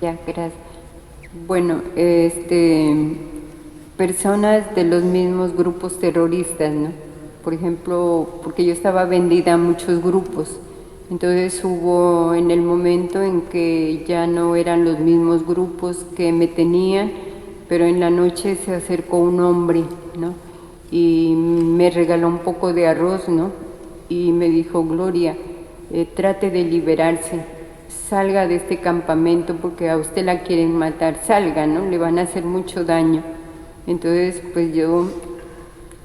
Ya, gracias. Bueno, personas de los mismos grupos terroristas, ¿no? Por ejemplo, porque yo estaba vendida a muchos grupos. Entonces hubo en el momento en que ya no eran los mismos grupos que me tenían, pero en la noche se acercó un hombre, ¿no? Y me regaló un poco de arroz, ¿no? Y me dijo, Gloria, trate de liberarse, salga de este campamento porque a usted la quieren matar, salga, ¿no? Le van a hacer mucho daño. Entonces, pues yo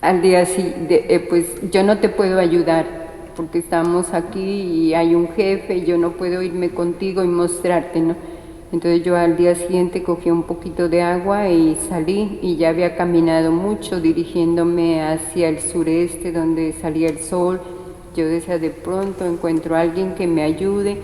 al día siguiente, pues yo no te puedo ayudar, porque estamos aquí y hay un jefe y yo no puedo irme contigo y mostrarte, ¿no? Entonces yo al día siguiente cogí un poquito de agua y salí, y ya había caminado mucho dirigiéndome hacia el sureste donde salía el sol. Yo decía, de pronto encuentro a alguien que me ayude,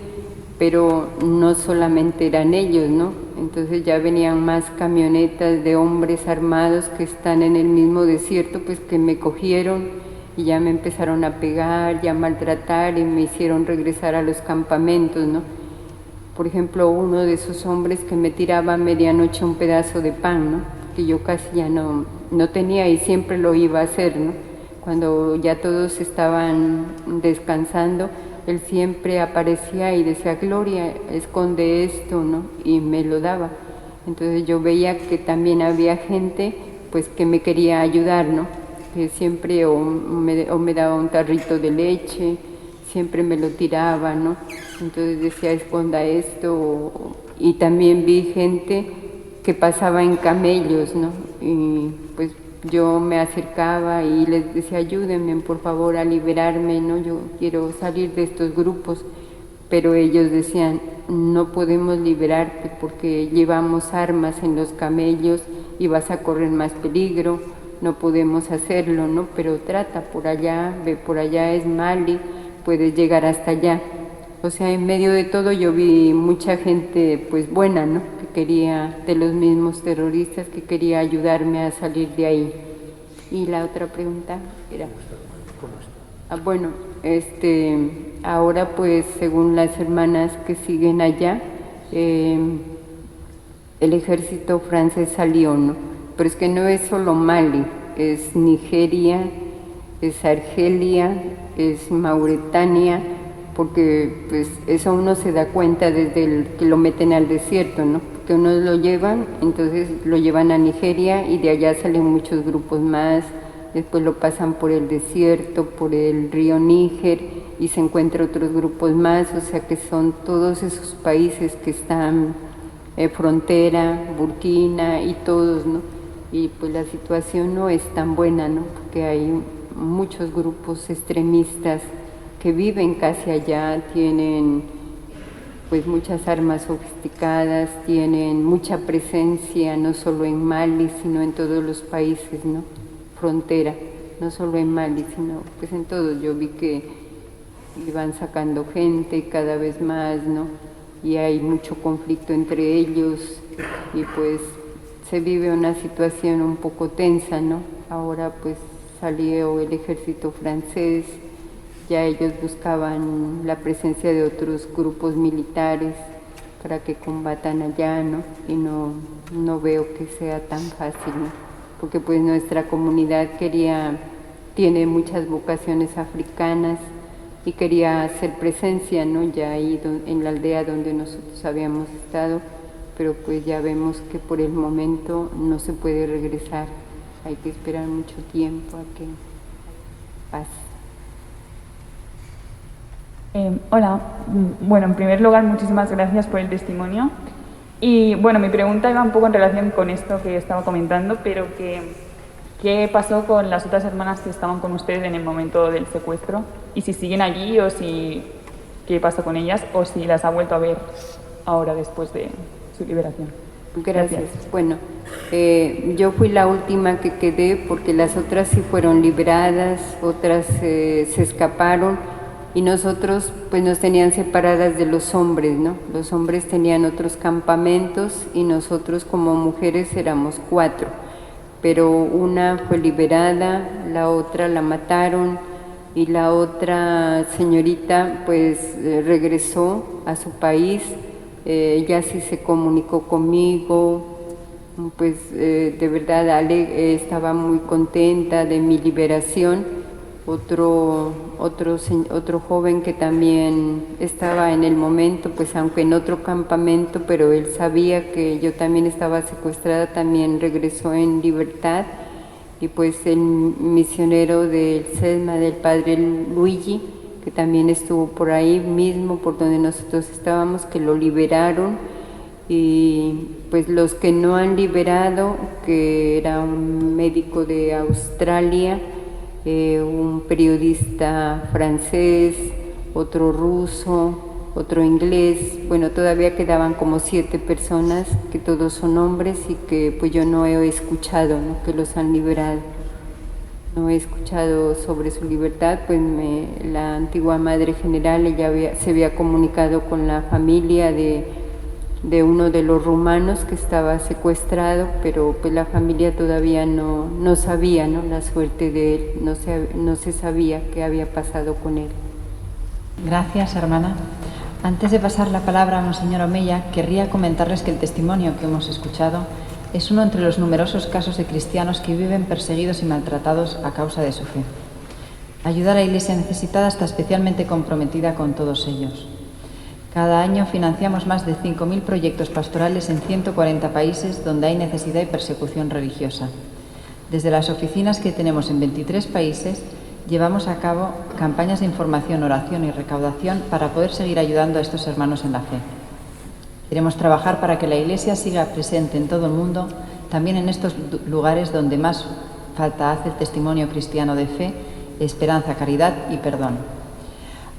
pero no solamente eran ellos, ¿no? Entonces ya venían más camionetas de hombres armados que están en el mismo desierto, pues que me cogieron y ya me empezaron a pegar, ya a maltratar, y me hicieron regresar a los campamentos, ¿no? Por ejemplo, uno de esos hombres que me tiraba a medianoche un pedazo de pan, ¿no? Que yo casi ya no tenía y siempre lo iba a hacer, ¿no? Cuando ya todos estaban descansando, él siempre aparecía y decía, Gloria, esconde esto, ¿no? Y me lo daba. Entonces yo veía que también había gente pues que me quería ayudar, ¿no? Que siempre o me daba un tarrito de leche, siempre me lo tiraba, ¿no? Entonces decía, esconda esto. Y también vi gente que pasaba en camellos, ¿no? Y pues yo me acercaba y les decía, ayúdenme por favor a liberarme, ¿no? Yo quiero salir de estos grupos. Pero ellos decían, no podemos liberarte porque llevamos armas en los camellos y vas a correr más peligro, no podemos hacerlo, ¿no? Pero trata por allá, ve por allá es Mali, puedes llegar hasta allá. O sea, en medio de todo yo vi mucha gente pues buena, ¿no? Que quería, de los mismos terroristas, que quería ayudarme a salir de ahí. Y la otra pregunta era... bueno, ahora pues según las hermanas que siguen allá, el ejército francés salió, ¿no? Pero es que no es solo Mali, es Nigeria, es Argelia, es Mauritania, porque pues eso uno se da cuenta desde que lo meten al desierto, ¿no? Porque uno lo llevan, entonces lo llevan a Nigeria y de allá salen muchos grupos más, después lo pasan por el desierto, por el río Níger y se encuentran otros grupos más, o sea que son todos esos países que están frontera, Burkina y todos, ¿no? Y pues la situación no es tan buena, ¿no? Porque hay muchos grupos extremistas que viven casi allá, tienen pues muchas armas sofisticadas, tienen mucha presencia no solo en Mali, sino en todos los países, ¿no? Frontera, no solo en Mali, sino pues en todos. Yo vi que iban sacando gente cada vez más, ¿no? Y hay mucho conflicto entre ellos y pues se vive una situación un poco tensa, ¿no? Ahora pues salió el ejército francés, ya ellos buscaban la presencia de otros grupos militares para que combatan allá, ¿no? Y no veo que sea tan fácil, ¿no? Porque pues nuestra comunidad tiene muchas vocaciones africanas y quería hacer presencia, ¿no? Ya ahí en la aldea donde nosotros habíamos estado, pero pues ya vemos que por el momento no se puede regresar, hay que esperar mucho tiempo a que pase. Hola, bueno, en primer lugar, muchísimas gracias por el testimonio. Y bueno, mi pregunta iba un poco en relación con esto que estaba comentando, pero ¿qué pasó con las otras hermanas que estaban con ustedes en el momento del secuestro? Y si siguen allí o qué pasa con ellas, o si las ha vuelto a ver ahora después de su liberación. Gracias. Bueno, yo fui la última que quedé porque las otras sí fueron liberadas, otras se escaparon. Y nosotros pues nos tenían separadas de los hombres, ¿no? Los hombres tenían otros campamentos y nosotros como mujeres éramos 4, pero una fue liberada, la otra la mataron y la otra señorita pues regresó a su país, ella sí se comunicó conmigo, pues de verdad estaba muy contenta de mi liberación. Otro joven que también estaba en el momento, pues aunque en otro campamento, pero él sabía que yo también estaba secuestrada, también regresó en libertad. Y pues el misionero del SEDMA, del padre Luigi, que también estuvo por ahí mismo, por donde nosotros estábamos, que lo liberaron. Y pues los que no han liberado, que era un médico de Australia, un periodista francés, otro ruso, otro inglés, bueno, todavía quedaban como 7 personas, que todos son hombres y que pues yo no he escuchado, ¿no? Que los han liberado. No he escuchado sobre su libertad, pues la antigua madre general, ella se había comunicado con la familia de uno de los rumanos que estaba secuestrado, pero pues la familia todavía no sabía, ¿no? La suerte de él, no se sabía qué había pasado con él. Gracias, hermana. Antes de pasar la palabra a Monseñor Omeya, querría comentarles que el testimonio que hemos escuchado es uno entre los numerosos casos de cristianos que viven perseguidos y maltratados a causa de su fe. Ayudar a la Iglesia necesitada está especialmente comprometida con todos ellos. Cada año financiamos más de 5.000 proyectos pastorales en 140 países donde hay necesidad y persecución religiosa. Desde las oficinas que tenemos en 23 países, llevamos a cabo campañas de información, oración y recaudación para poder seguir ayudando a estos hermanos en la fe. Queremos trabajar para que la Iglesia siga presente en todo el mundo, también en estos lugares donde más falta hace el testimonio cristiano de fe, esperanza, caridad y perdón.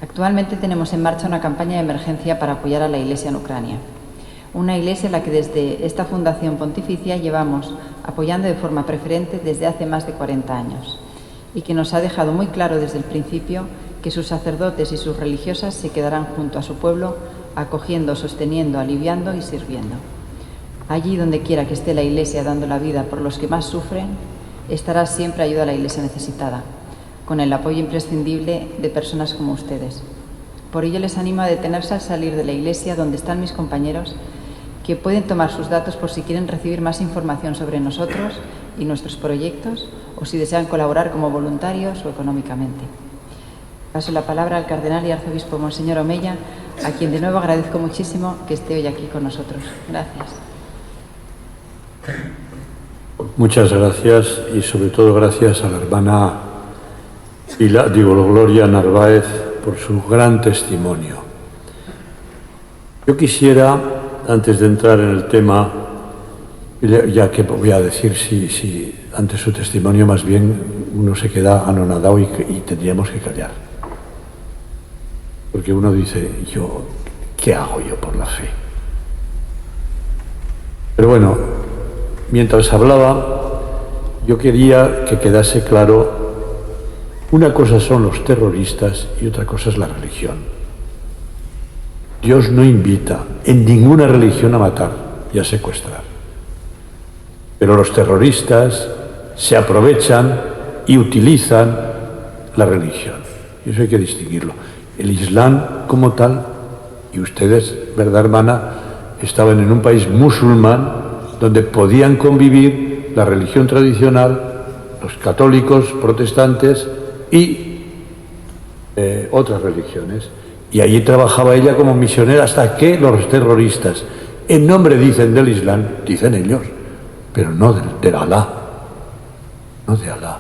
Actualmente tenemos en marcha una campaña de emergencia para apoyar a la Iglesia en Ucrania. Una iglesia en la que desde esta fundación pontificia llevamos apoyando de forma preferente desde hace más de 40 años y que nos ha dejado muy claro desde el principio que sus sacerdotes y sus religiosas se quedarán junto a su pueblo, acogiendo, sosteniendo, aliviando y sirviendo. Allí donde quiera que esté la Iglesia dando la vida por los que más sufren, estará siempre ayuda a la Iglesia necesitada, con el apoyo imprescindible de personas como ustedes. Por ello les animo a detenerse al salir de la iglesia donde están mis compañeros, que pueden tomar sus datos por si quieren recibir más información sobre nosotros y nuestros proyectos o si desean colaborar como voluntarios o económicamente. Paso la palabra al cardenal y arzobispo Monseñor Omeya, a quien de nuevo agradezco muchísimo que esté hoy aquí con nosotros. Gracias. Muchas gracias y sobre todo gracias a la hermana Gloria Narváez por su gran testimonio. Yo quisiera, antes de entrar en el tema, Ya que voy a decir, si ante su testimonio más bien uno se queda anonadado y tendríamos que callar. Porque uno dice, ¿qué hago yo por la fe? Pero bueno, mientras hablaba, yo quería que quedase claro, una cosa son los terroristas y otra cosa es la religión. Dios no invita en ninguna religión a matar y a secuestrar. Pero los terroristas se aprovechan y utilizan la religión. Y eso hay que distinguirlo. El Islam como tal, y ustedes, ¿verdad, hermana?, estaban en un país musulmán donde podían convivir la religión tradicional, los católicos, protestantes y otras religiones. Y allí trabajaba ella como misionera hasta que los terroristas, en nombre, dicen, del Islam, dicen ellos, pero no de Alá, no de Alá.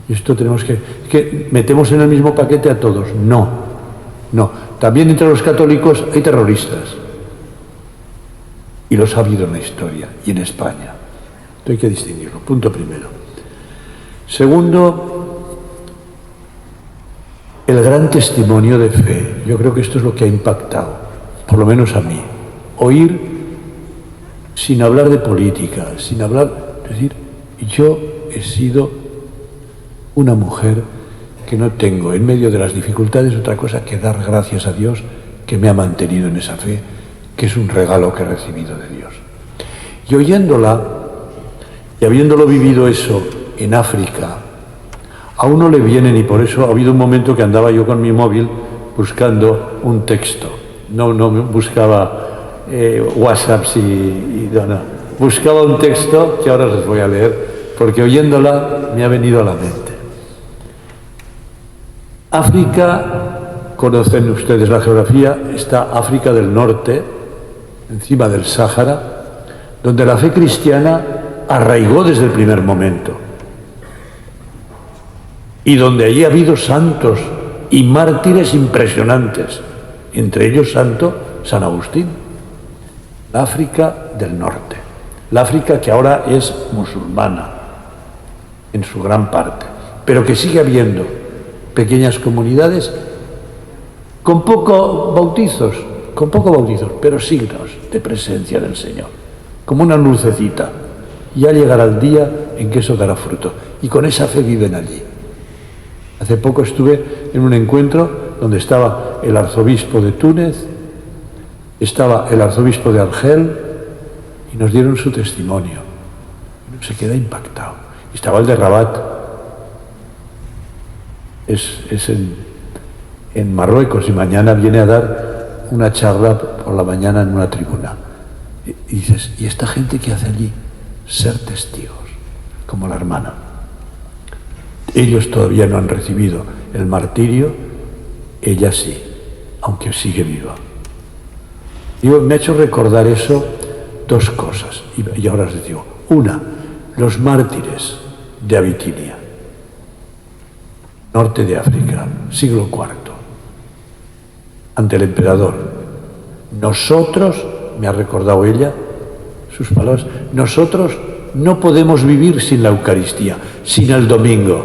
Y esto tenemos que metemos en el mismo paquete a todos. No. También entre los católicos hay terroristas. Y los ha habido en la historia y en España. Esto hay que distinguirlo. Punto primero. Segundo, el gran testimonio de fe. Yo creo que esto es lo que ha impactado, por lo menos a mí. Oír sin hablar de política, sin hablar, es decir, yo he sido una mujer que no tengo en medio de las dificultades otra cosa que dar gracias a Dios que me ha mantenido en esa fe, que es un regalo que he recibido de Dios. Y oyéndola, y habiéndolo vivido eso en África, a uno le vienen, y por eso ha habido un momento que andaba yo con mi móvil buscando un texto. No buscaba WhatsApps no. Buscaba un texto que ahora les voy a leer, porque oyéndola me ha venido a la mente. África, conocen ustedes la geografía, está África del Norte, encima del Sáhara, donde la fe cristiana arraigó desde el primer momento. Y donde allí ha habido santos y mártires impresionantes, entre ellos San Agustín. La África del Norte, la África que ahora es musulmana en su gran parte, pero que sigue habiendo pequeñas comunidades con poco bautizos, pero signos de presencia del Señor, como una lucecita. Ya llegará el día en que eso dará fruto, y con esa fe viven allí. Hace poco estuve en un encuentro donde estaba el arzobispo de Túnez, estaba el arzobispo de Argel, y nos dieron su testimonio. Uno se queda impactado. Y estaba el de Rabat, es en Marruecos, y mañana viene a dar una charla por la mañana en una tribuna. Y dices, ¿y esta gente qué hace allí? Ser testigos, como la hermana. Ellos todavía no han recibido el martirio, ella sí, aunque sigue viva. Me ha hecho recordar eso dos cosas, y ahora les digo. Una, los mártires de Abitinia, norte de África, siglo IV, ante el emperador. Nosotros, me ha recordado ella, sus palabras, nosotros no podemos vivir sin la Eucaristía, sin el domingo.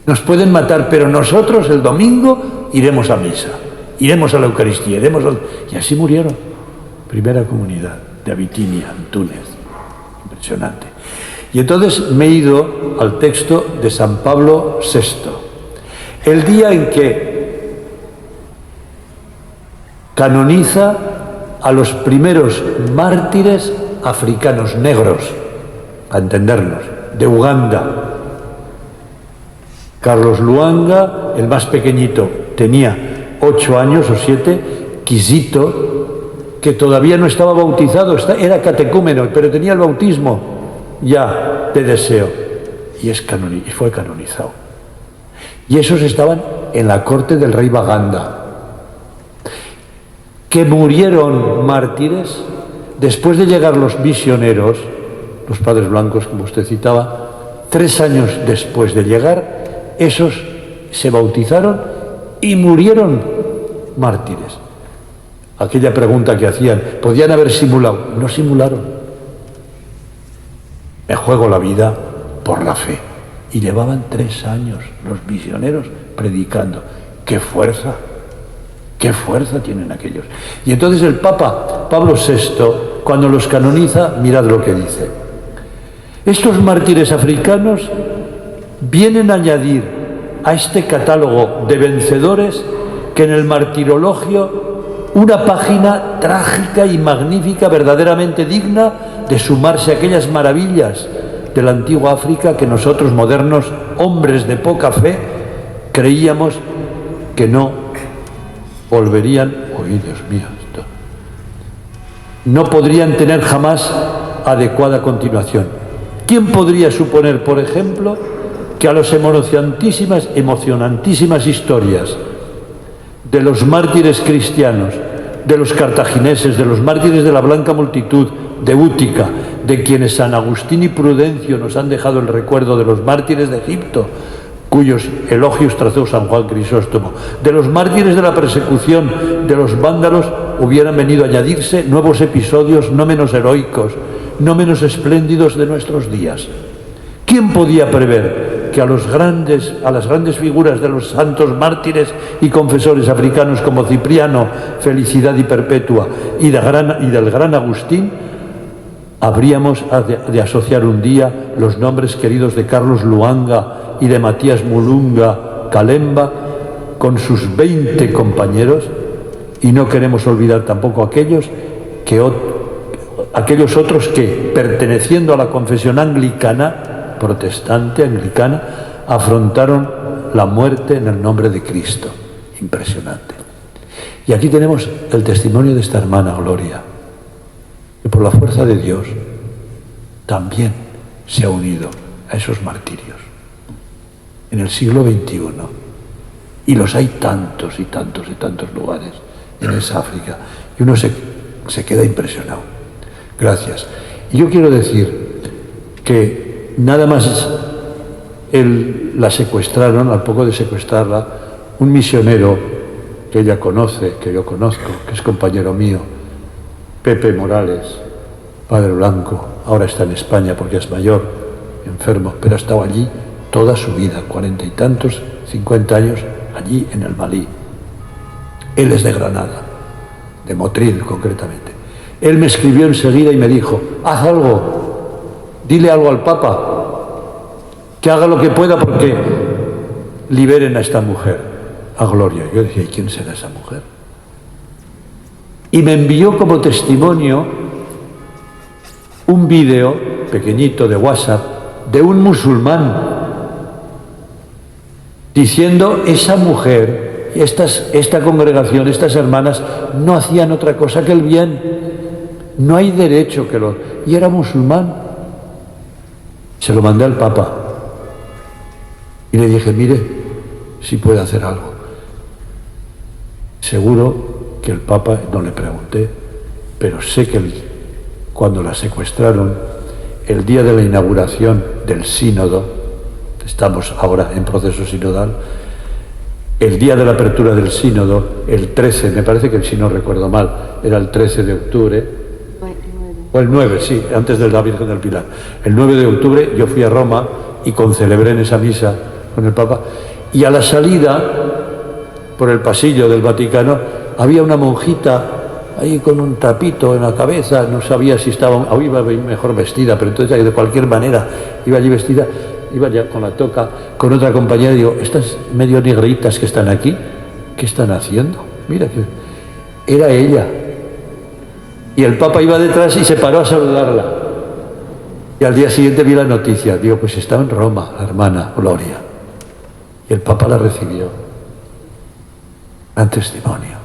Nos pueden matar, pero nosotros el domingo iremos a misa, iremos a la Eucaristía, y así murieron. Primera comunidad de Abitinia, en Túnez. Impresionante. Y entonces me he ido al texto de San Pablo VI, el día en que canoniza a los primeros mártires africanos negros, a entendernos, de Uganda. Carlos Luanga, el más pequeñito, tenía 8 años o 7, Quisito, que todavía no estaba bautizado, era catecúmeno, pero tenía el bautismo ya de deseo, y fue canonizado. Y esos estaban en la corte del rey Baganda, que murieron mártires después de llegar los misioneros, los padres blancos, como usted citaba. 3 años después de llegar, esos se bautizaron y murieron mártires. Aquella pregunta que hacían, ¿podían haber simulado? No simularon. Me juego la vida por la fe. Y llevaban 3 años los misioneros predicando. ¡Qué fuerza! ¡Qué fuerza tienen aquellos! Y entonces el Papa Pablo VI, cuando los canoniza, mirad lo que dice. Estos mártires africanos vienen a añadir a este catálogo de vencedores que en el martirologio una página trágica y magnífica, verdaderamente digna de sumarse a aquellas maravillas de la antigua África que nosotros, modernos hombres de poca fe, creíamos que no volverían, Dios mío, no podrían tener jamás adecuada continuación. ¿Quién podría suponer, por ejemplo, que a las emocionantísimas historias de los mártires cristianos, de los cartagineses, de los mártires de la blanca multitud, de Útica, de quienes San Agustín y Prudencio nos han dejado el recuerdo, de los mártires de Egipto, cuyos elogios trazó San Juan Crisóstomo, de los mártires de la persecución de los vándalos, hubieran venido a añadirse nuevos episodios no menos heroicos, no menos espléndidos de nuestros días. ¿Quién podía prever que a las grandes figuras de los santos mártires y confesores africanos como Cipriano, Felicidad y Perpetua, y del gran Agustín, habríamos de asociar un día los nombres queridos de Carlos Luanga y de Matías Mulunga Kalemba con sus 20 compañeros? Y no queremos olvidar tampoco aquellos otros que, perteneciendo a la confesión anglicana, protestante, anglicana, afrontaron la muerte en el nombre de Cristo. Impresionante. Y aquí tenemos el testimonio de esta hermana Gloria, que por la fuerza de Dios también se ha unido a esos martirios en el siglo XXI. Y los hay tantos y tantos y tantos lugares en esa África. Y uno se queda impresionado. Gracias. Y yo quiero decir que nada más la secuestraron, al poco de secuestrarla, un misionero que ella conoce, que yo conozco, que es compañero mío, Pepe Morales, padre blanco, ahora está en España porque es mayor, enfermo, pero ha estado allí toda su vida, 40 y tantos, 50 años, allí en el Malí. Él es de Granada, de Motril concretamente. Él me escribió enseguida y me dijo, haz algo, dile algo al Papa, que haga lo que pueda porque liberen a esta mujer, a Gloria. Yo decía, ¿y quién será esa mujer? Y me envió como testimonio un vídeo pequeñito de WhatsApp de un musulmán diciendo, esa mujer, esta congregación, estas hermanas no hacían otra cosa que el bien. No hay derecho que lo... Y era musulmán. Se lo mandé al Papa. Y le dije, mire, si puede hacer algo. Seguro que el Papa, no le pregunté, pero sé que cuando la secuestraron, el día de la inauguración del sínodo, estamos ahora en proceso sinodal, el día de la apertura del sínodo, el 13, me parece que si no recuerdo mal, era el 13 de octubre, o el 9, sí, antes de la Virgen del Pilar. El 9 de octubre yo fui a Roma y concelebré en esa misa con el Papa, y a la salida, por el pasillo del Vaticano, había una monjita ahí con un tapito en la cabeza, no sabía si estaba, o iba mejor vestida, pero entonces de cualquier manera iba allí vestida, iba ya con la toca, con otra compañera, y digo, estas medio negritas que están aquí, ¿qué están haciendo? Mira, que era ella. Y el Papa iba detrás y se paró a saludarla. Y al día siguiente vi la noticia, digo, pues estaba en Roma, la hermana Gloria. Y el Papa la recibió. Gran testimonio.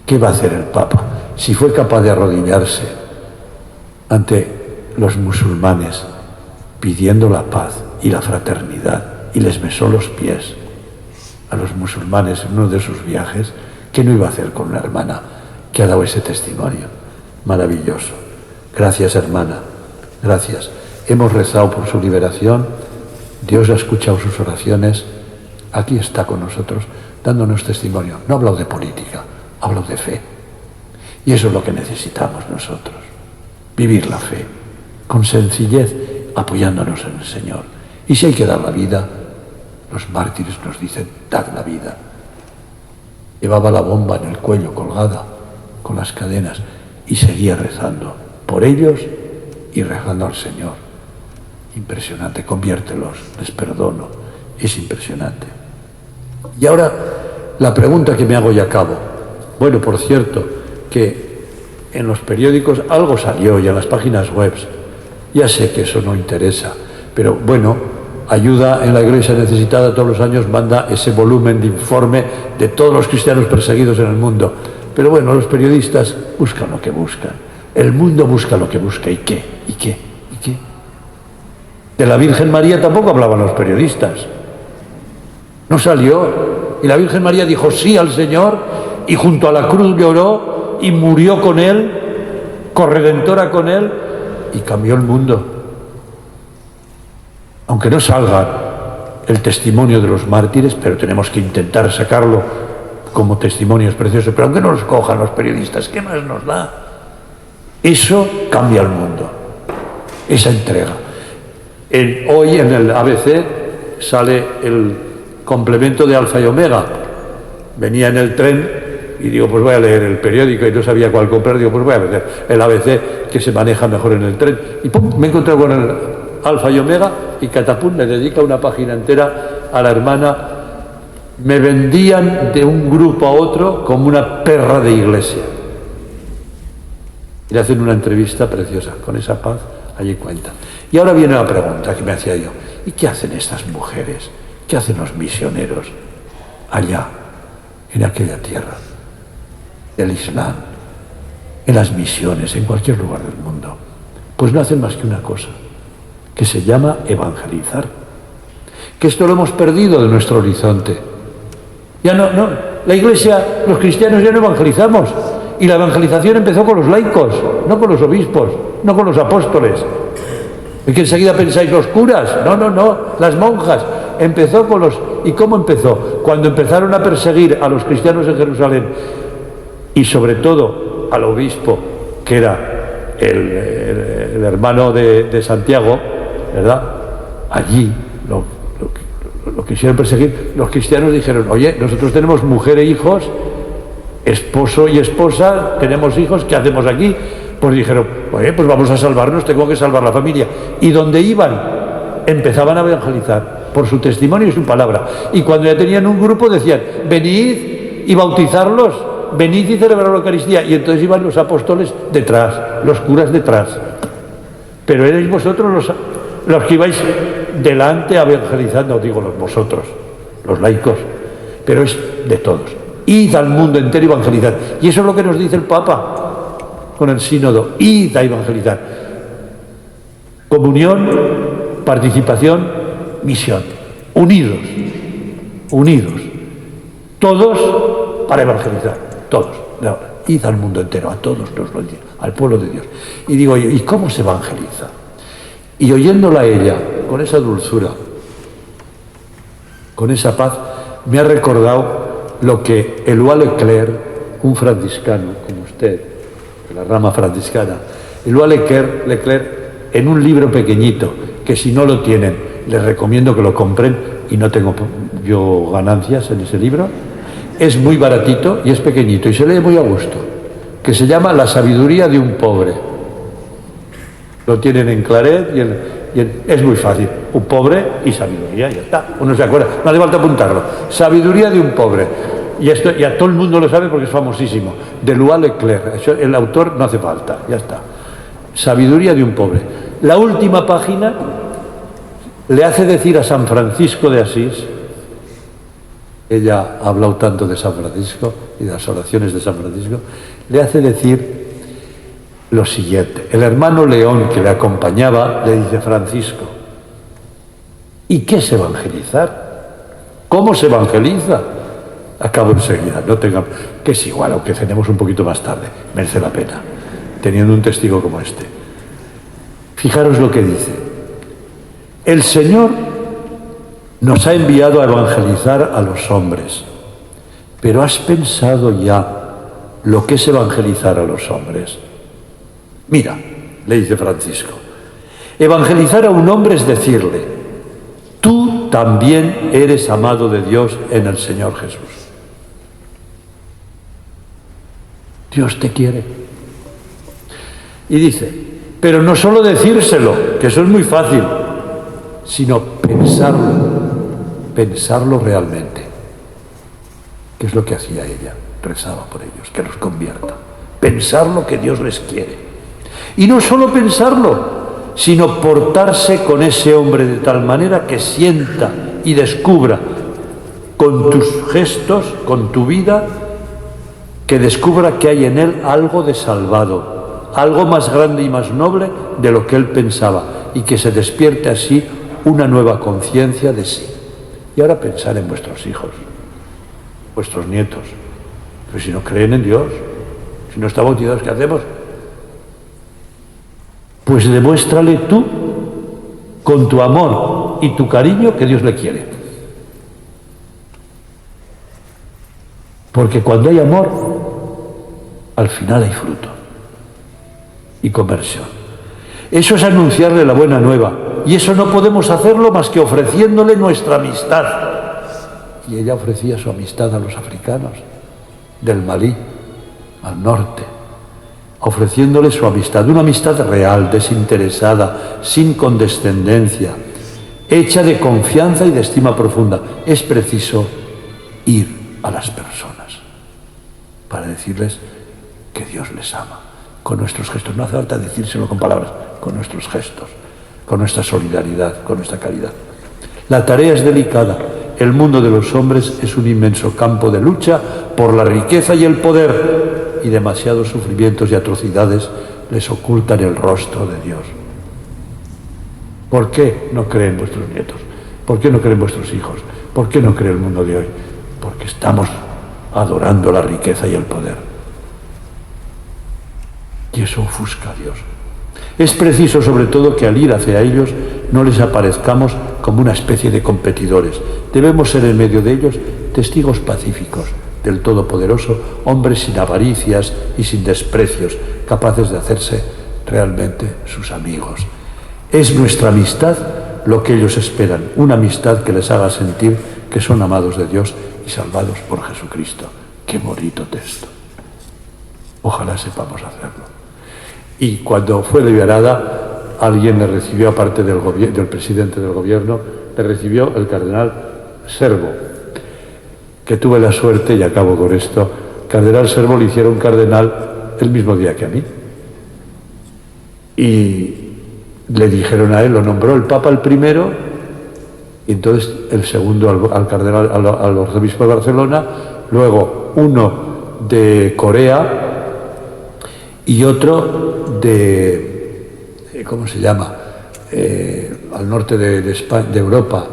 ¿Qué va a hacer el Papa si fue capaz de arrodillarse ante los musulmanes pidiendo la paz y la fraternidad y les besó los pies a los musulmanes en uno de sus viajes? ¿Qué no iba a hacer con una hermana que ha dado ese testimonio? Maravilloso. Gracias, hermana. Gracias. Hemos rezado por su liberación. Dios ha escuchado sus oraciones. Aquí está con nosotros dándonos testimonio. No ha hablado de política, ha hablado de fe. Y eso es lo que necesitamos nosotros. Vivir la fe. con sencillez, apoyándonos en el Señor. Y si hay que dar la vida, los mártires nos dicen, dad la vida. Llevaba la bomba en el cuello colgada, con las cadenas, y seguía rezando por ellos y rezando al Señor. Impresionante, conviértelos, les perdono. Es impresionante. Y ahora, la pregunta que me hago y acabo. Bueno, por cierto, que en los periódicos algo salió y en las páginas web. Ya sé que eso no interesa, pero bueno, Ayuda en la Iglesia Necesitada todos los años manda ese volumen de informe de todos los cristianos perseguidos en el mundo. Pero bueno, los periodistas buscan lo que buscan. El mundo busca lo que busca. ¿Y qué? ¿Y qué? ¿Y qué? De la Virgen María tampoco hablaban los periodistas. No salió. Y la Virgen María dijo sí al Señor y junto a la cruz lloró y murió con Él, corredentora con Él, y cambió el mundo. Aunque no salga el testimonio de los mártires, pero tenemos que intentar sacarlo como testimonios preciosos. Pero aunque no los cojan los periodistas, ¿qué más nos da? Eso cambia el mundo, esa entrega. Hoy en el ABC sale el complemento de Alfa y Omega. Venía en el tren y digo, pues voy a leer el periódico y no sabía cuál comprar. Digo, pues voy a leer el ABC, que se maneja mejor en el tren. Y ¡pum!, me he encontrado con el Alfa y Omega y catapum me dedica una página entera a la hermana. Me vendían de un grupo a otro como una perra de iglesia. Y le hacen una entrevista preciosa, con esa paz allí cuenta. Y ahora viene la pregunta que me hacía yo. ¿Y qué hacen estas mujeres? ¿Qué hacen los misioneros allá, en aquella tierra del Islam, en las misiones, en cualquier lugar del mundo? Pues no hacen más que una cosa, que se llama evangelizar. Que esto lo hemos perdido de nuestro horizonte. Ya no, la Iglesia, los cristianos ya no evangelizamos. Y la evangelización empezó con los laicos, no con los obispos, no con los apóstoles. ¿Y que enseguida pensáis los curas? No, las monjas. Empezó con los... ¿Y cómo empezó? Cuando empezaron a perseguir a los cristianos en Jerusalén y sobre todo al obispo, que era el hermano de Santiago, ¿verdad? Allí lo quisieron perseguir. Los cristianos dijeron, oye, nosotros tenemos mujer e hijos, esposo y esposa, tenemos hijos, ¿qué hacemos aquí? Pues dijeron, oye, pues vamos a salvarnos, tengo que salvar la familia. Y donde iban, empezaban a evangelizar por su testimonio y su palabra. Y cuando ya tenían un grupo decían, venid y bautizarlos, venid y celebrar la Eucaristía. Y entonces iban los apóstoles detrás, los curas detrás. Pero erais vosotros los que ibais delante evangelizando, digo vosotros, los laicos, pero es de todos. Id al mundo entero y evangelizar. Y eso es lo que nos dice el Papa con el sínodo, id a evangelizar. Comunión, participación, misión. Unidos, todos para evangelizar, todos. No, id al mundo entero, a todos nos lo dice, al pueblo de Dios. Y digo yo, ¿y cómo se evangeliza? Y oyéndola a ella, con esa dulzura, con esa paz, me ha recordado lo que Éloi Leclerc, un franciscano como usted, de la rama franciscana, Éloi Leclerc, en un libro pequeñito, que si no lo tienen, les recomiendo que lo compren, y no tengo yo ganancias en ese libro, es muy baratito y es pequeñito, y se lee muy a gusto, que se llama La sabiduría de un pobre. Lo tienen en Claret es muy fácil, un pobre y sabiduría, ya está, uno se acuerda, no hace falta apuntarlo, sabiduría de un pobre, y esto ya todo el mundo lo sabe porque es famosísimo, de Éloi Leclerc, el autor no hace falta, ya está, sabiduría de un pobre. La última página le hace decir a San Francisco de Asís, ella ha hablado tanto de San Francisco y de las oraciones de San Francisco, le hace decir lo siguiente. El hermano León, que le acompañaba, le dice, Francisco, ¿y qué es evangelizar? ¿Cómo se evangeliza? Acabo enseguida, no tengan, que es igual, aunque cenemos un poquito más tarde, merece la pena, teniendo un testigo como este. Fijaros lo que dice. El Señor nos ha enviado a evangelizar a los hombres, pero ¿has pensado ya lo que es evangelizar a los hombres? Mira, le dice Francisco, Evangelizar a un hombre es decirle, tú también eres amado de Dios en el Señor Jesús. Dios te quiere. Y dice, pero no solo decírselo, que eso es muy fácil, sino pensarlo realmente. ¿Qué es lo que hacía ella? Rezaba por ellos, que los convierta. Pensar lo que Dios les quiere. Y no solo pensarlo, sino portarse con ese hombre de tal manera que sienta y descubra con tus gestos, con tu vida, que descubra que hay en él algo de salvado, algo más grande y más noble de lo que él pensaba, y que se despierte así una nueva conciencia de sí. Y ahora pensar en vuestros hijos, vuestros nietos. Pero si no creen en Dios, si no están bautizados, ¿qué hacemos? Pues demuéstrale tú, con tu amor y tu cariño, que Dios le quiere. Porque cuando hay amor, al final hay fruto y conversión. Eso es anunciarle la buena nueva. Y eso no podemos hacerlo más que ofreciéndole nuestra amistad. Y ella ofrecía su amistad a los africanos del Malí, al norte, ofreciéndole su amistad, una amistad real, desinteresada, sin condescendencia, hecha de confianza y de estima profunda. Es preciso ir a las personas para decirles que Dios les ama, con nuestros gestos. No hace falta decírselo con palabras, con nuestros gestos, con nuestra solidaridad, con nuestra caridad. La tarea es delicada. El mundo de los hombres es un inmenso campo de lucha por la riqueza y el poder, y demasiados sufrimientos y atrocidades les ocultan el rostro de Dios. ¿Por qué no creen vuestros nietos? ¿Por qué no creen vuestros hijos? ¿Por qué no cree el mundo de hoy? Porque estamos adorando la riqueza y el poder. Y eso ofusca a Dios. Es preciso, sobre todo, que al ir hacia ellos no les aparezcamos como una especie de competidores. Debemos ser en medio de ellos testigos pacíficos del Todopoderoso, hombres sin avaricias y sin desprecios, capaces de hacerse realmente sus amigos. Es nuestra amistad lo que ellos esperan, una amistad que les haga sentir que son amados de Dios y salvados por Jesucristo. ¡Qué bonito texto! Ojalá sepamos hacerlo. Y cuando fue liberada, alguien le recibió, aparte del presidente del gobierno, le recibió el cardenal Servo, que tuve la suerte, y acabo con esto, cardenal Servo le hicieron cardenal el mismo día que a mí. Y le dijeron a él, lo nombró el Papa el primero, y entonces el segundo al cardenal, al arzobispo de Barcelona, luego uno de Corea y otro de, ¿cómo se llama? Al norte de España, de Europa.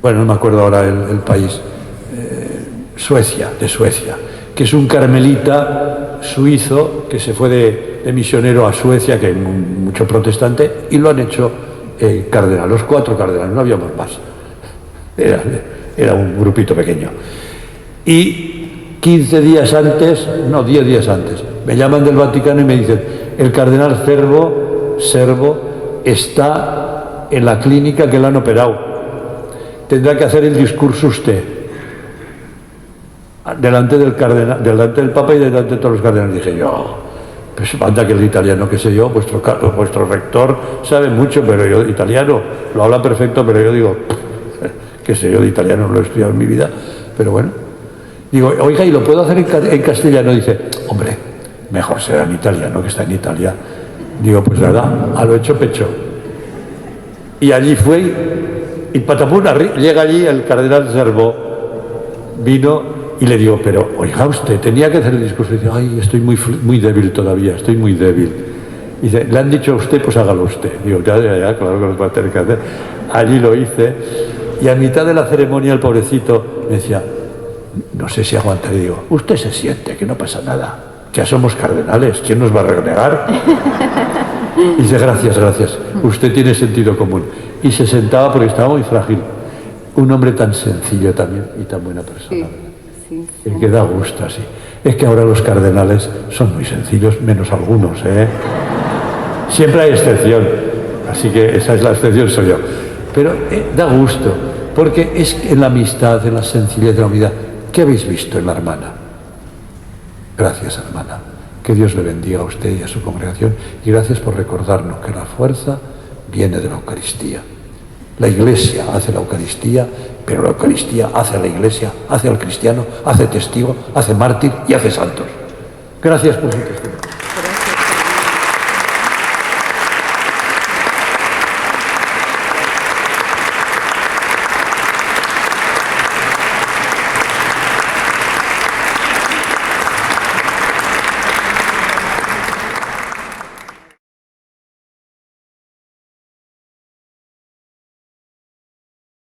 Bueno, no me acuerdo ahora el país. Suecia, que es un carmelita suizo que se fue de misionero a Suecia, que hay mucho protestante, y lo han hecho cardenal, los 4 cardenales, no habíamos más. Era un grupito pequeño. Y 10 días antes, me llaman del Vaticano y me dicen, el cardenal Servo está en la clínica que le han operado. Tendrá que hacer el discurso usted. Delante del Papa y delante de todos los cardenales. Dije yo, pues anda que el italiano, qué sé yo, vuestro rector sabe mucho, pero yo italiano, lo habla perfecto, pero yo digo, qué sé yo, de italiano no lo he estudiado en mi vida, pero bueno. Digo, oiga, ¿y lo puedo hacer en castellano? Dice, hombre, mejor será en italiano, que está en Italia. Digo, pues nada, a lo hecho pecho. Y allí fue, y patapuna, llega allí el cardenal Servo, vino y le digo, pero oiga usted, tenía que hacer el discurso. Y dice, ay, estoy muy débil todavía, estoy muy débil. Y dice, le han dicho a usted, pues hágalo usted. Digo, ya, claro que lo va a tener que hacer. Allí lo hice, y a mitad de la ceremonia el pobrecito me decía, no sé si aguantaré. Digo, usted se siente, que no pasa nada, ya somos cardenales, ¿quién nos va a renegar? Y dice, gracias, usted tiene sentido común. Y se sentaba porque estaba muy frágil. Un hombre tan sencillo también y tan buena persona. Sí. El que da gusto así. Es que ahora los cardenales son muy sencillos, menos algunos, Siempre hay excepción, así que esa es la excepción, soy yo. Pero da gusto, porque es en la amistad, en la sencillez de la unidad. ¿Qué habéis visto en la hermana? Gracias, hermana. Que Dios le bendiga a usted y a su congregación, y gracias por recordarnos que la fuerza viene de la Eucaristía. La Iglesia hace la Eucaristía, pero la Eucaristía hace a la Iglesia, hace al cristiano, hace testigo, hace mártir y hace santos. Gracias por su testimonio.